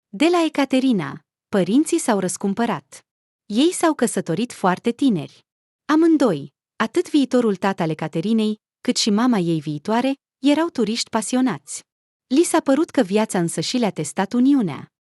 De la Ecaterina, părinții s-au răscumpărat. Ei s-au căsătorit foarte tineri. Amândoi, atât viitorul tată al Ecaterinei, cât și mama ei viitoare, erau turiști pasionați. Li s-a părut că viața însăși le-a testat uniunea.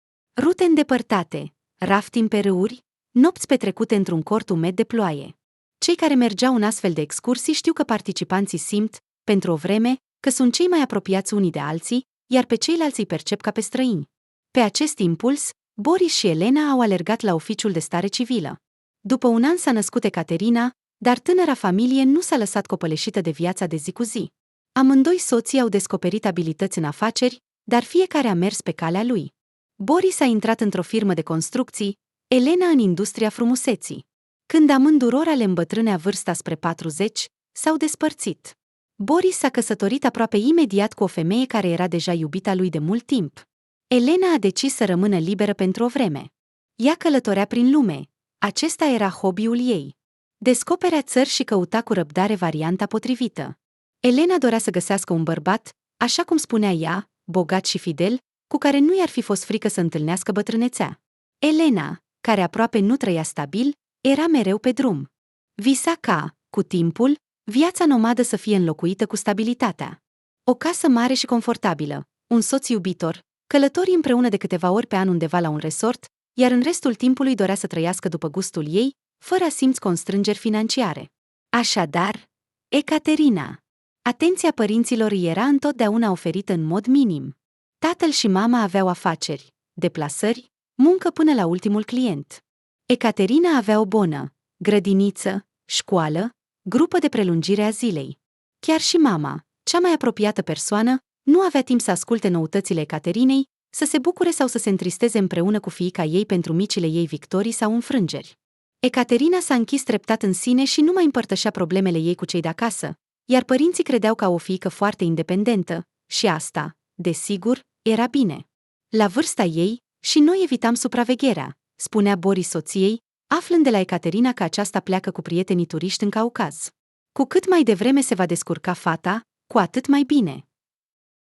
Rute îndepărtate, rafting pe râuri, nopți petrecute într-un cort umed de ploaie. Cei care mergeau în astfel de excursii știu că participanții simt, pentru o vreme, că sunt cei mai apropiați unii de alții, iar pe ceilalți îi percep ca pe străini. Pe acest impuls, Boris și Elena au alergat la oficiul de stare civilă. După un an s-a născut Ecaterina, dar tânăra familie nu s-a lăsat copăleșită de viața de zi cu zi. Amândoi soții au descoperit abilități în afaceri, dar fiecare a mers pe calea lui. Boris a intrat într-o firmă de construcții, Elena în industria frumuseții. Când amândurora le îmbătrânea vârsta spre 40, s-au despărțit. Boris s-a căsătorit aproape imediat cu o femeie care era deja iubita lui de mult timp. Elena a decis să rămână liberă pentru o vreme. Ea călătorea prin lume. Acesta era hobby-ul ei. Descoperea țări și căuta cu răbdare varianta potrivită. Elena dorea să găsească un bărbat, așa cum spunea ea, bogat și fidel, cu care nu i-ar fi fost frică să întâlnească bătrânețea. Elena, care aproape nu trăia stabil, era mereu pe drum. Visa ca, cu timpul, viața nomadă să fie înlocuită cu stabilitatea. O casă mare și confortabilă, un soț iubitor, călători împreună de câteva ori pe an undeva la un resort, iar în restul timpului dorea să trăiască după gustul ei, fără a simți constrângeri financiare. Așadar, Ecaterina. Atenția părinților îi era întotdeauna oferită în mod minim. Tatăl și mama aveau afaceri, deplasări, muncă până la ultimul client. Ecaterina avea o bonă, grădiniță, școală, grupă de prelungire a zilei. Chiar și mama, cea mai apropiată persoană, nu avea timp să asculte noutățile Ecaterinei, să se bucure sau să se întristeze împreună cu fiica ei pentru micile ei victorii sau înfrângeri. Ecaterina s-a închis treptat în sine și nu mai împărtășea problemele ei cu cei de acasă, iar părinții credeau că o fiică foarte independentă, și asta, desigur, era bine. La vârsta ei, și noi evitam supravegherea, spunea Boris soției, aflând de la Ecaterina că aceasta pleacă cu prietenii turiști în Caucaz. Cu cât mai devreme se va descurca fata, cu atât mai bine.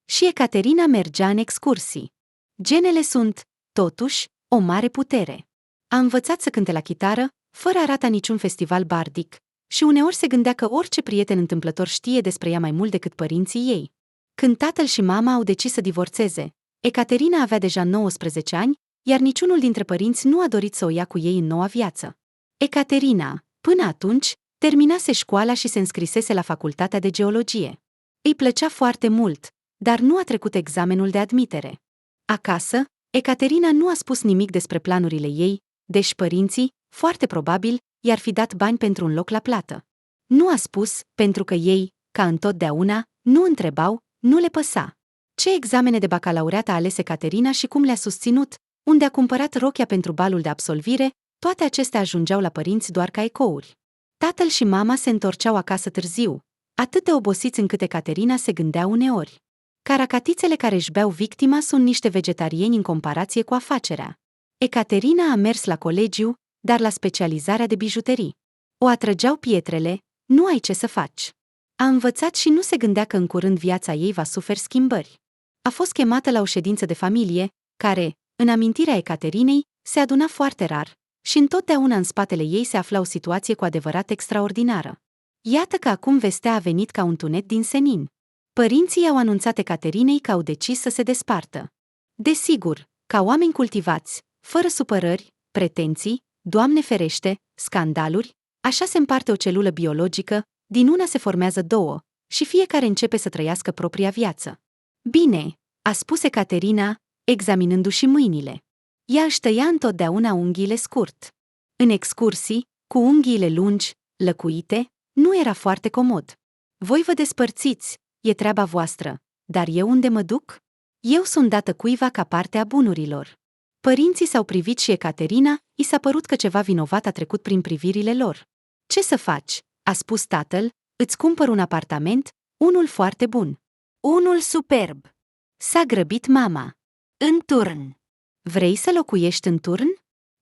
Și Ecaterina mergea în excursii. Genele sunt, totuși, o mare putere. A învățat să cânte la chitară, fără a rata niciun festival bardic, și uneori se gândea că orice prieten întâmplător știe despre ea mai mult decât părinții ei. Când tatăl și mama au decis să divorțeze, Ecaterina avea deja 19 ani, iar niciunul dintre părinți nu a dorit să o ia cu ei în noua viață. Ecaterina, până atunci, terminase școala și se înscrisese la facultatea de geologie. Îi plăcea foarte mult, dar nu a trecut examenul de admitere. Acasă, Ecaterina nu a spus nimic despre planurile ei, deși părinții, foarte probabil, i-ar fi dat bani pentru un loc la plată. Nu a spus, pentru că ei, ca întotdeauna, nu întrebau, nu le păsa. Ce examene de bacalaureat a ales Ecaterina și cum le-a susținut, unde a cumpărat rochia pentru balul de absolvire, toate acestea ajungeau la părinți doar ca ecouri. Tatăl și mama se întorceau acasă târziu, atât de obosiți încât Ecaterina se gândea uneori. Caracatițele care își beau victima sunt niște vegetarieni în comparație cu afacerea. Ecaterina a mers la colegiu, dar la specializarea de bijuterii. O atrăgeau pietrele, nu ai ce să faci. A învățat și nu se gândea că în curând viața ei va suferi schimbări. A fost chemată la o ședință de familie, care, în amintirea Ecaterinei, se aduna foarte rar, și întotdeauna în spatele ei se afla o situație cu adevărat extraordinară. Iată că acum vestea a venit ca un tunet din senin. Părinții au anunțat Ecaterinei că au decis să se despartă. Desigur, ca oameni cultivați, fără supărări, pretenții, Doamne ferește, scandaluri, așa se împarte o celulă biologică, din una se formează două, și fiecare începe să trăiască propria viață. Bine, a spus Ecaterina, examinându-și mâinile. Ea își tăia întotdeauna unghiile scurt. În excursii, cu unghiile lungi, lăcuite, nu era foarte comod. Voi vă despărțiți, e treaba voastră, dar eu unde mă duc? Eu sunt dată cuiva ca parte a bunurilor. Părinții s-au privit și Ecaterina, i s-a părut că ceva vinovat a trecut prin privirile lor. Ce să faci? A spus tatăl, îți cumpăr un apartament, unul foarte bun. Unul superb. S-a grăbit mama. În turn. Vrei să locuiești în turn?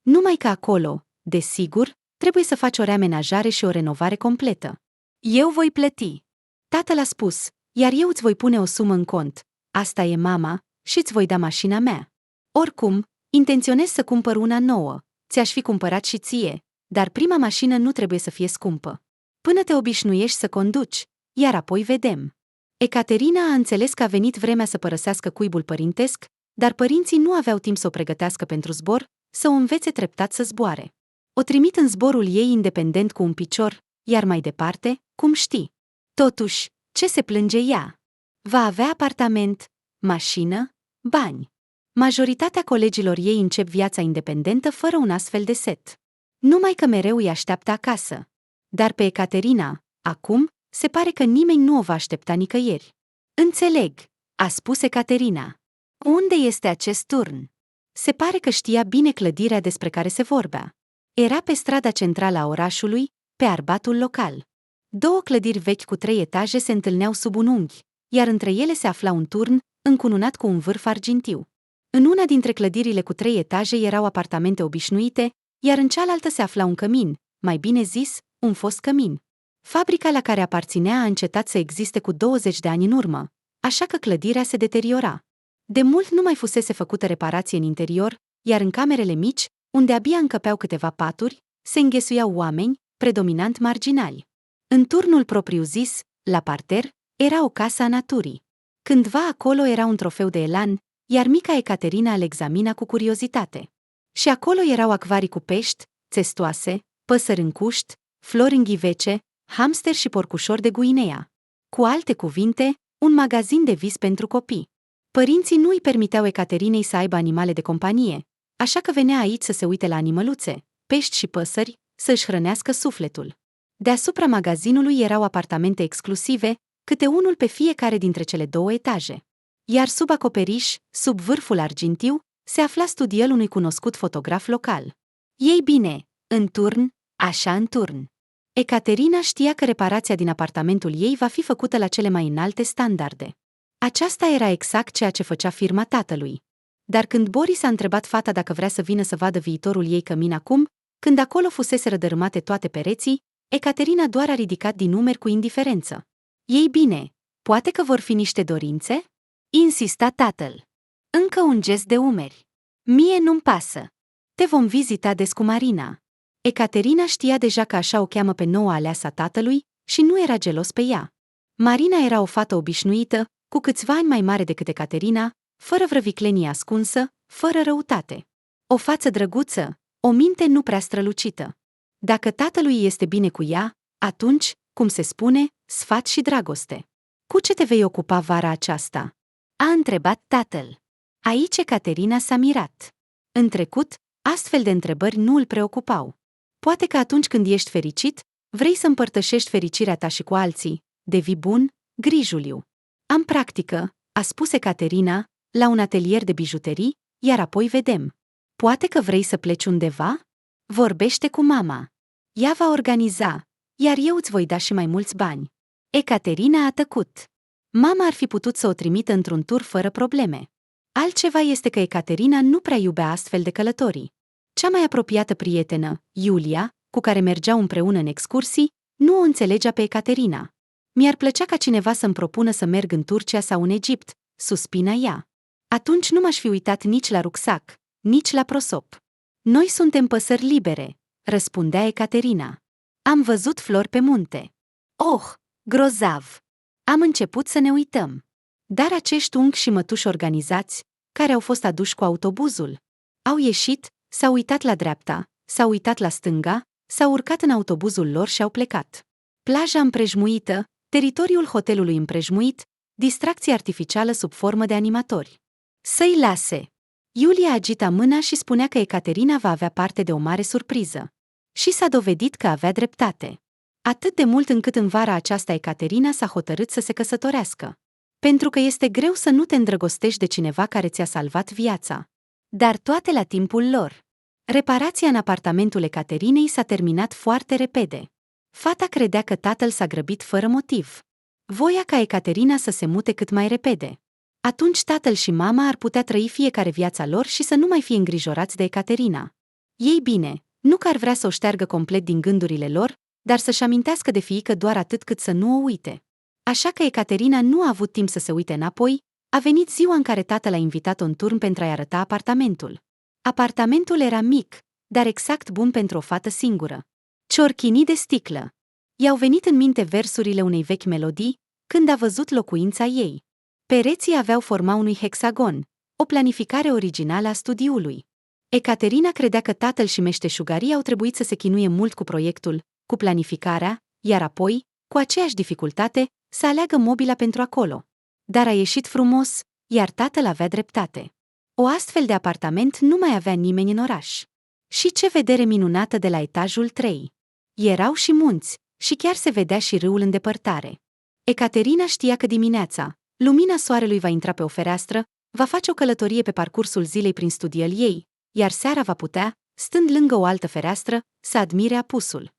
Numai că acolo, desigur, trebuie să faci o reamenajare și o renovare completă. Eu voi plăti. Tatăl a spus, iar eu îți voi pune o sumă în cont. Asta e mama, și îți voi da mașina mea. Oricum, Intenționez să cumpăr una nouă, ți-aș fi cumpărat și ție, dar prima mașină nu trebuie să fie scumpă. Până te obișnuiești să conduci, iar apoi vedem. Ecaterina a înțeles că a venit vremea să părăsească cuibul părintesc, dar părinții nu aveau timp să o pregătească pentru zbor, să o învețe treptat să zboare. O trimit în zborul ei independent cu un picior, iar mai departe, cum știi. Totuși, ce se plânge ea? Va avea apartament, mașină, bani. Majoritatea colegilor ei încep viața independentă fără un astfel de set. Numai că mereu îi așteaptă acasă. Dar pe Ecaterina, acum, se pare că nimeni nu o va aștepta nicăieri. Înțeleg, a spus Ecaterina. Unde este acest turn? Se pare că știa bine clădirea despre care se vorbea. Era pe strada centrală a orașului, pe arbatul local. 2 clădiri vechi cu 3 etaje se întâlneau sub un unghi, iar între ele se afla un turn, încununat cu un vârf argintiu. În una dintre clădirile cu 3 etaje erau apartamente obișnuite, iar în cealaltă se afla un cămin, mai bine zis, un fost cămin. Fabrica la care aparținea a încetat să existe cu 20 de ani în urmă, așa că clădirea se deteriora. De mult nu mai fusese făcută reparație în interior, iar în camerele mici, unde abia încăpeau câteva paturi, se înghesuiau oameni, predominant marginali. În turnul propriu-zis, la parter, era o casă a naturii. Cândva acolo era un trofeu de elan, iar mica Ecaterina îl examina cu curiozitate. Și acolo erau acvarii cu pești, țestoase, păsări în cuști, flori în ghivece, hamster și porcușori de Guinea. Cu alte cuvinte, un magazin de vis pentru copii. Părinții nu îi permiteau Ecaterinei să aibă animale de companie, așa că venea aici să se uite la animăluțe, pești și păsări, să-și hrănească sufletul. Deasupra magazinului erau apartamente exclusive, câte unul pe fiecare dintre cele 2 etaje. Iar sub acoperiș, sub vârful argintiu, se afla studioul unui cunoscut fotograf local. Ei bine, în turn, așa în turn. Ecaterina știa că reparația din apartamentul ei va fi făcută la cele mai înalte standarde. Aceasta era exact ceea ce făcea firma tatălui. Dar când Boris a întrebat fata dacă vrea să vină să vadă viitorul ei cămin acum, când acolo fusese rădărâmate toate pereții, Ecaterina doar a ridicat din numeri cu indiferență. Ei bine, poate că vor fi niște dorințe? Insista tatăl. Încă un gest de umeri. Mie nu-mi pasă. Te vom vizita des cu Marina. Ecaterina știa deja că așa o cheamă pe noua aleasa tatălui și nu era gelos pe ea. Marina era o fată obișnuită, cu câțiva ani mai mare decât Ecaterina, fără vrăviclenie ascunsă, fără răutate. O față drăguță, o minte nu prea strălucită. Dacă tatălui este bine cu ea, atunci, cum se spune, sfat și dragoste. Cu ce te vei ocupa vara aceasta? A întrebat tatăl. Aici Ecaterina s-a mirat. În trecut, astfel de întrebări nu îl preocupau. Poate că atunci când ești fericit, vrei să împărtășești fericirea ta și cu alții, devii bun, grijuliu. Am practică, a spus Ecaterina, la un atelier de bijuterii, iar apoi vedem. Poate că vrei să pleci undeva? Vorbește cu mama. Ea va organiza, iar eu îți voi da și mai mulți bani. Ecaterina a tăcut. Mama ar fi putut să o trimită într-un tur fără probleme. Altceva este că Ecaterina nu prea iubea astfel de călătorii. Cea mai apropiată prietenă, Iulia, cu care mergeau împreună în excursii, nu o înțelegea pe Ecaterina. Mi-ar plăcea ca cineva să-mi propună să merg în Turcia sau în Egipt, suspina ea. Atunci nu m-aș fi uitat nici la rucsac, nici la prosop. Noi suntem păsări libere, răspundea Ecaterina. Am văzut flori pe munte. Oh, grozav! Am început să ne uităm. Dar acești unchi și mătuși organizați, care au fost aduși cu autobuzul, au ieșit, s-au uitat la dreapta, s-au uitat la stânga, s-au urcat în autobuzul lor și au plecat. Plaja împrejmuită, teritoriul hotelului împrejmuit, distracție artificială sub formă de animatori. Să-i lase! Iulia agita mâna și spunea că Ecaterina va avea parte de o mare surpriză. Și s-a dovedit că avea dreptate. Atât de mult încât în vara aceasta Ecaterina s-a hotărât să se căsătorească. Pentru că este greu să nu te îndrăgostești de cineva care ți-a salvat viața. Dar toate la timpul lor. Reparația în apartamentul Ecaterinei s-a terminat foarte repede. Fata credea că tatăl s-a grăbit fără motiv. Voia ca Ecaterina să se mute cât mai repede. Atunci tatăl și mama ar putea trăi fiecare viața lor și să nu mai fie îngrijorați de Ecaterina. Ei bine, nu că ar vrea să o șteargă complet din gândurile lor, dar să-și amintească de fiică doar atât cât să nu o uite. Așa că Ecaterina nu a avut timp să se uite înapoi, a venit ziua în care tatăl a invitat-o în turn pentru a-i arăta apartamentul. Apartamentul era mic, dar exact bun pentru o fată singură. Ciorchinii de sticlă. I-au venit în minte versurile unei vechi melodii când a văzut locuința ei. Pereții aveau forma unui hexagon, o planificare originală a studiului. Ecaterina credea că tatăl și meșteșugarii au trebuit să se chinuie mult cu proiectul, cu planificarea, iar apoi, cu aceeași dificultate, să aleagă mobila pentru acolo. Dar a ieșit frumos, iar tatăl avea dreptate. O astfel de apartament nu mai avea nimeni în oraș. Și ce vedere minunată de la etajul 3! Erau și munți, și chiar se vedea și râul în depărtare. Ecaterina știa că dimineața, lumina soarelui va intra pe o fereastră, va face o călătorie pe parcursul zilei prin studiul ei, iar seara va putea, stând lângă o altă fereastră, să admire apusul.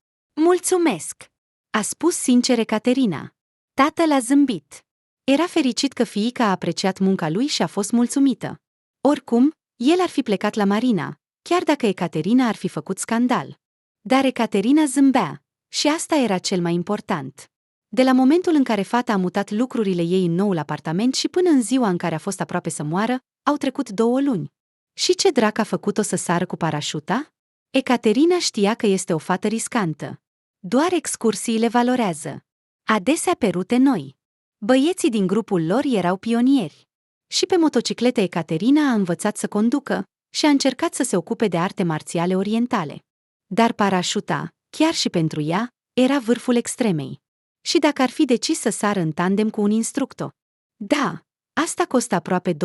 "Mulțumesc!" a spus sincer Ecaterina. Tatăl a zâmbit. Era fericit că fiica a apreciat munca lui și a fost mulțumită. Oricum, el ar fi plecat la Marina, chiar dacă Ecaterina ar fi făcut scandal. Dar Ecaterina zâmbea, și asta era cel mai important. De la momentul în care fata a mutat lucrurile ei în noul apartament și până în ziua în care a fost aproape să moară, au trecut 2 luni. Și ce drac a făcut-o să sară cu parașuta? Ecaterina știa că este o fată riscantă. Doar excursiile valorează. Adesea pe rute noi. Băieții din grupul lor erau pionieri. Și pe motociclete Ecaterina a învățat să conducă și a încercat să se ocupe de arte marțiale orientale. Dar parașuta, chiar și pentru ea, era vârful extremei. Și dacă ar fi decis să sară în tandem cu un instructor? Da, asta costă aproape 20.000.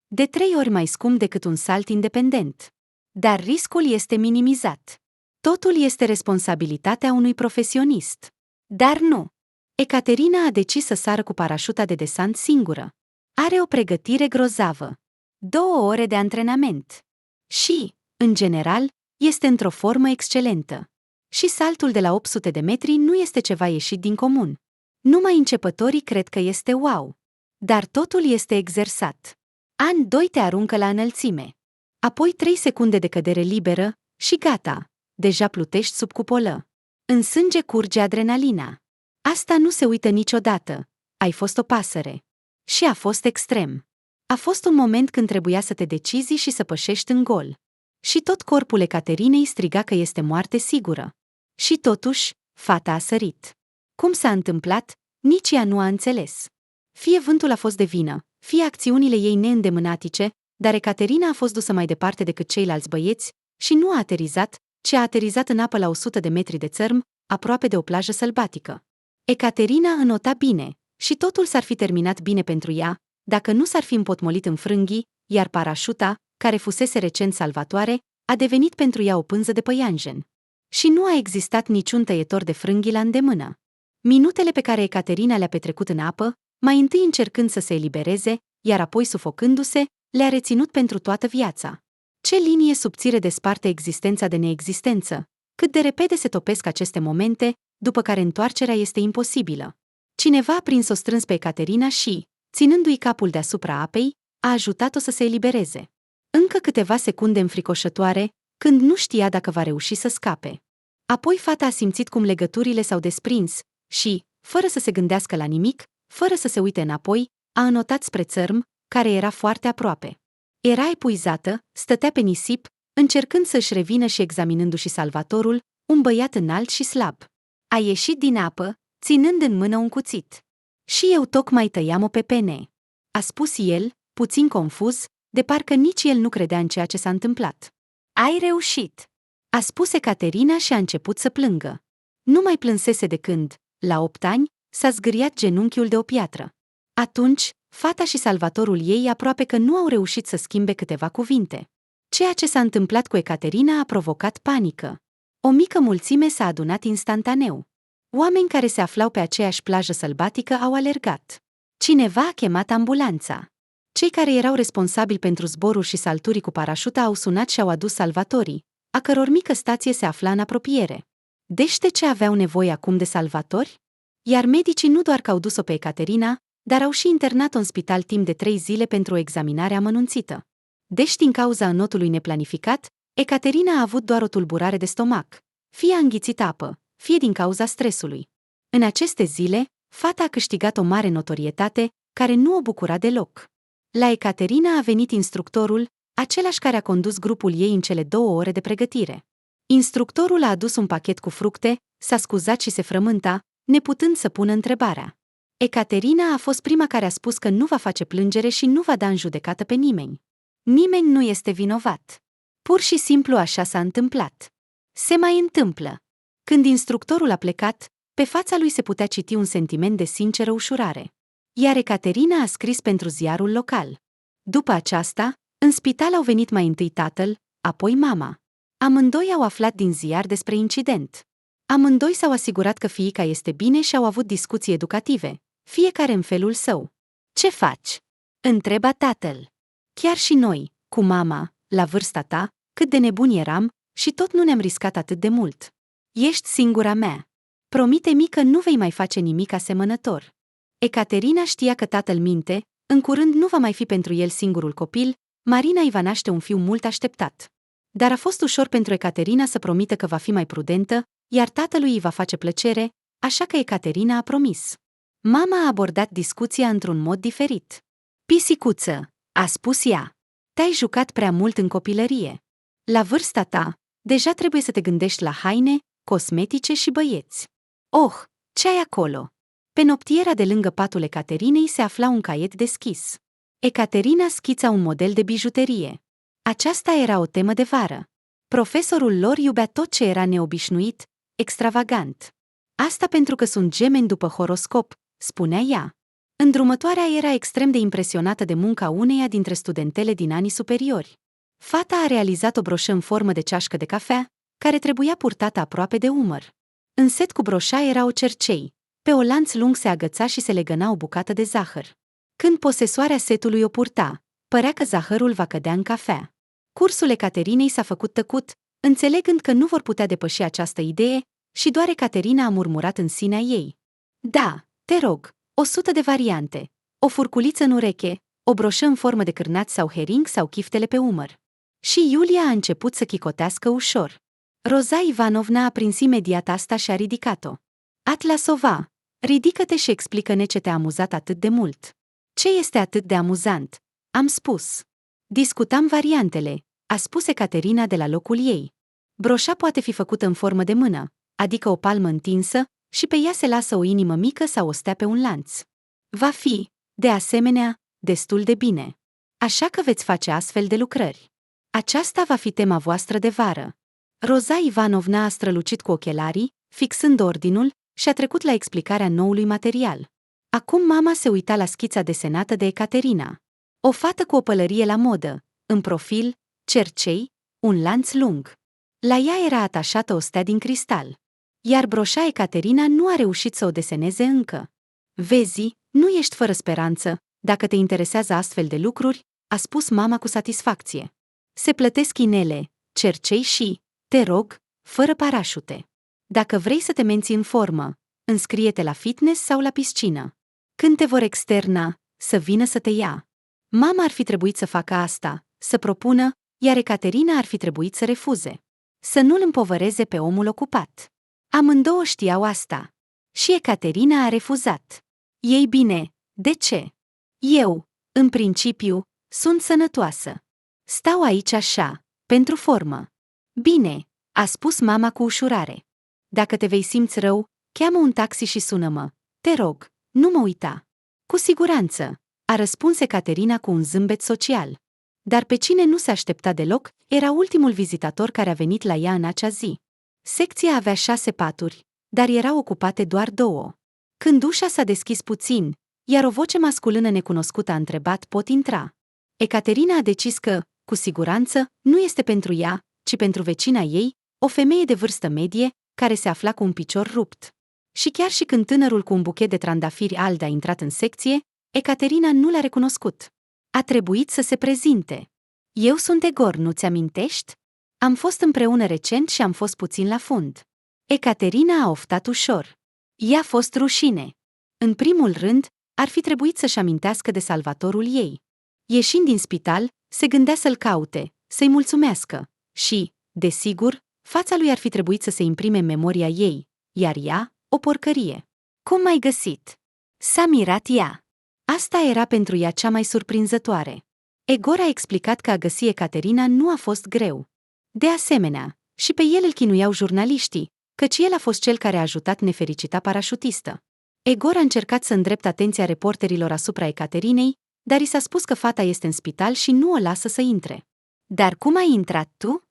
De 3 ori mai scump decât un salt independent. Dar riscul este minimizat. Totul este responsabilitatea unui profesionist. Dar nu. Ecaterina a decis să sară cu parașuta de desant singură. Are o pregătire grozavă. 2 ore de antrenament. Și, în general, este într-o formă excelentă. Și saltul de la 800 de metri nu este ceva ieșit din comun. Numai începătorii cred că este wow. Dar totul este exersat. An 2 te aruncă la înălțime. Apoi 3 secunde de cădere liberă și gata, deja plutești sub cupolă. În sânge curge adrenalina. Asta nu se uită niciodată. Ai fost o pasăre. Și a fost extrem. A fost un moment când trebuia să te decizi și să pășești în gol. Și tot corpul Ecaterinei striga că este moarte sigură. Și totuși, fata a sărit. Cum s-a întâmplat, nici ea nu a înțeles. Fie vântul a fost de vină, fie acțiunile ei neîndemânatice, dar Ecaterina a fost dusă mai departe decât ceilalți băieți și nu a aterizat, ci a aterizat în apă la 100 de metri de țărm, aproape de o plajă sălbatică. Ecaterina înota bine și totul s-ar fi terminat bine pentru ea, dacă nu s-ar fi împotmolit în frânghii, iar parașuta, care fusese recent salvatoare, a devenit pentru ea o pânză de păianjen. Și nu a existat niciun tăietor de frânghii la îndemână. Minutele pe care Ecaterina le-a petrecut în apă, mai întâi încercând să se elibereze, iar apoi sufocându-se, le-a reținut pentru toată viața. Ce linie subțire desparte existența de neexistență, cât de repede se topesc aceste momente, după care întoarcerea este imposibilă. Cineva a prins-o strâns pe Ecaterina și, ținându-i capul deasupra apei, a ajutat-o să se elibereze. Încă câteva secunde înfricoșătoare, când nu știa dacă va reuși să scape. Apoi fata a simțit cum legăturile s-au desprins și, fără să se gândească la nimic, fără să se uite înapoi, a înotat spre țărm, care era foarte aproape. Era epuizată, stătea pe nisip, încercând să-și revină și examinându-și salvatorul, un băiat înalt și slab. A ieșit din apă, ținând în mână un cuțit. Și eu tocmai tăiam-o pe pene, a spus el, puțin confuz, de parcă nici el nu credea în ceea ce s-a întâmplat. Ai reușit, a spus Ecaterina și a început să plângă. Nu mai plânsese de când, la 8 ani, s-a zgâriat genunchiul de o piatră. Atunci, fata și salvatorul ei aproape că nu au reușit să schimbe câteva cuvinte. Ceea ce s-a întâmplat cu Ecaterina a provocat panică. O mică mulțime s-a adunat instantaneu. Oameni care se aflau pe aceeași plajă sălbatică au alergat. Cineva a chemat ambulanța. Cei care erau responsabili pentru zboruri și salturi cu parașuta au sunat și au adus salvatorii, a căror mică stație se afla în apropiere. Deci de ce aveau nevoie acum de salvatori? Iar medicii nu doar că au dus-o pe Ecaterina, dar au și internat-o în spital timp de 3 zile pentru o examinare amănunțită. Deci din cauza înotului neplanificat, Ecaterina a avut doar o tulburare de stomac, fie a înghițit apă, fie din cauza stresului. În aceste zile, fata a câștigat o mare notorietate, care nu o bucura deloc. La Ecaterina a venit instructorul, același care a condus grupul ei în cele 2 ore de pregătire. Instructorul a adus un pachet cu fructe, s-a scuzat și se frământa, neputând să pună întrebarea. Ecaterina a fost prima care a spus că nu va face plângere și nu va da în judecată pe nimeni. Nimeni nu este vinovat. Pur și simplu așa s-a întâmplat. Se mai întâmplă. Când instructorul a plecat, pe fața lui se putea citi un sentiment de sinceră ușurare. Iar Ecaterina a scris pentru ziarul local. După aceasta, în spital au venit mai întâi tatăl, apoi mama. Amândoi au aflat din ziar despre incident. Amândoi s-au asigurat că fiica este bine și au avut discuții educative, fiecare în felul său. Ce faci? Întreba tatăl. Chiar și noi, cu mama, la vârsta ta, cât de nebuni eram și tot nu ne-am riscat atât de mult. Ești singura mea. Promite-mi că nu vei mai face nimic asemănător. Ecaterina știa că tatăl minte, în curând nu va mai fi pentru el singurul copil, Marina îi va naște un fiu mult așteptat. Dar a fost ușor pentru Ecaterina să promită că va fi mai prudentă, iar tatălui îi va face plăcere, așa că Ecaterina a promis. Mama a abordat discuția într-un mod diferit. Pisicuță, a spus ea, te-ai jucat prea mult în copilărie. La vârsta ta, deja trebuie să te gândești la haine, cosmetice și băieți. Oh, ce ai acolo? Pe noptiera de lângă patul Ecaterinei se afla un caiet deschis. Ecaterina schița un model de bijuterie. Aceasta era o temă de vară. Profesorul lor iubea tot ce era neobișnuit, extravagant. Asta pentru că sunt gemeni după horoscop, spunea ea. Îndrumătoarea era extrem de impresionată de munca uneia dintre studentele din anii superiori. Fata a realizat o broșă în formă de ceașcă de cafea, care trebuia purtată aproape de umăr. În set cu broșa era o cercei. Pe o lanț lung se agăța și se legăna o bucată de zahăr. Când posesoarea setului o purta, părea că zahărul va cădea în cafea. Cursul Ecaterinei s-a făcut tăcut, înțelegând că nu vor putea depăși această idee, și doar Ecaterina a murmurat în sinea ei. Da, te rog, 100 de variante. O furculiță în ureche, o broșă în formă de cârnați sau hering sau chiftele pe umăr. Și Iulia a început să chicotească ușor. Roza Ivanovna a prins imediat asta și a ridicat-o. Atlasova, ridică-te și explică-ne ce te-a amuzat atât de mult. Ce este atât de amuzant? Am spus. Discutam variantele, a spus Ecaterina de la locul ei. Broșa poate fi făcută în formă de mână, adică o palmă întinsă, și pe ea se lasă o inimă mică sau o stea pe un lanț. Va fi, de asemenea, destul de bine. Așa că veți face astfel de lucrări. Aceasta va fi tema voastră de vară. Roza Ivanovna a strălucit cu ochelarii, fixând ordinul, și a trecut la explicarea noului material. Acum mama se uita la schița desenată de Ecaterina. O fată cu o pălărie la modă, în profil, cercei, un lanț lung. La ea era atașată o stea din cristal. Iar broșa Ecaterina nu a reușit să o deseneze încă. Vezi, nu ești fără speranță, dacă te interesează astfel de lucruri, a spus mama cu satisfacție. Se plătesc inele, cercei și, te rog, fără parașute. Dacă vrei să te menții în formă, înscrie-te la fitness sau la piscină. Când te vor externa, să vină să te ia. Mama ar fi trebuit să facă asta, să propună, iar Ecaterina ar fi trebuit să refuze. Să nu-l împovăreze pe omul ocupat. Amândouă știau asta. Și Ecaterina a refuzat. Ei bine, de ce? Eu, în principiu, sunt sănătoasă. Stau aici așa, pentru formă. Bine, a spus mama cu ușurare. Dacă te vei simți rău, cheamă un taxi și sună-mă. Te rog, nu mă uita. Cu siguranță, a răspuns Ecaterina cu un zâmbet social. Dar pe cine nu se aștepta deloc, era ultimul vizitator care a venit la ea în acea zi. Secția avea 6 paturi, dar erau ocupate doar 2. Când ușa s-a deschis puțin, iar o voce masculină necunoscută a întrebat: pot intra? Ecaterina a decis că, cu siguranță, nu este pentru ea, ci pentru vecina ei, o femeie de vârstă medie, care se afla cu un picior rupt. Și chiar și când tânărul cu un buchet de trandafiri albi a intrat în secție, Ecaterina nu l-a recunoscut. A trebuit să se prezinte. Eu sunt Egor, nu-ți amintești? Am fost împreună recent și am fost puțin la fund. Ecaterina a oftat ușor. I-a fost rușine. În primul rând, ar fi trebuit să-și amintească de salvatorul ei. Ieșind din spital, se gândea să-l caute, să-i mulțumească și, desigur, fața lui ar fi trebuit să se imprime în memoria ei, iar ea, o porcărie. Cum m-ai găsit? S-a mirat ea. Asta era pentru ea cea mai surprinzătoare. Egor a explicat că a găsi Ecaterina nu a fost greu. De asemenea, și pe el îl chinuiau jurnaliștii, căci el a fost cel care a ajutat nefericita parașutistă. Egor a încercat să îndrepte atenția reporterilor asupra Ecaterinei, dar i s-a spus că fata este în spital și nu o lasă să intre. Dar cum ai intrat tu?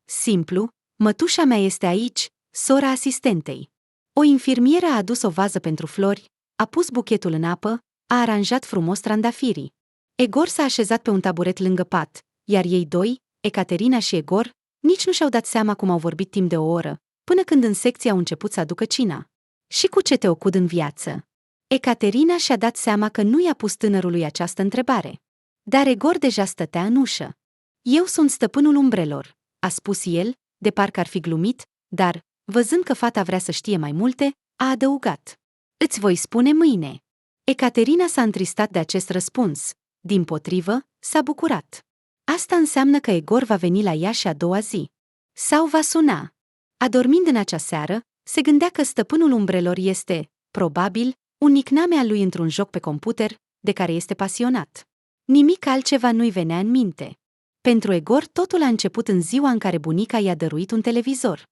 Simplu, mătușa mea este aici, sora asistentei. O infirmieră a adus o vază pentru flori, a pus buchetul în apă, a aranjat frumos trandafirii. Egor s-a așezat pe un taburet lângă pat, iar ei doi, Ecaterina și Egor, nici nu și-au dat seama cum au vorbit timp de o oră, până când în secție au început să aducă cina. Și cu ce te ocudi în viață? Ecaterina și-a dat seama că nu i-a pus tânărului această întrebare. Dar Egor deja stătea în ușă. Eu sunt stăpânul umbrelor, a spus el, de parcă ar fi glumit, dar, văzând că fata vrea să știe mai multe, a adăugat. Îți voi spune mâine. Ecaterina s-a întristat de acest răspuns. Dimpotrivă, s-a bucurat. Asta înseamnă că Egor va veni la ea și a doua zi. Sau va suna. Adormind în acea seară, se gândea că stăpânul umbrelor este, probabil, un nickname al lui într-un joc pe computer, de care este pasionat. Nimic altceva nu-i venea în minte. Pentru Egor totul a început în ziua în care bunica i-a dăruit un televizor.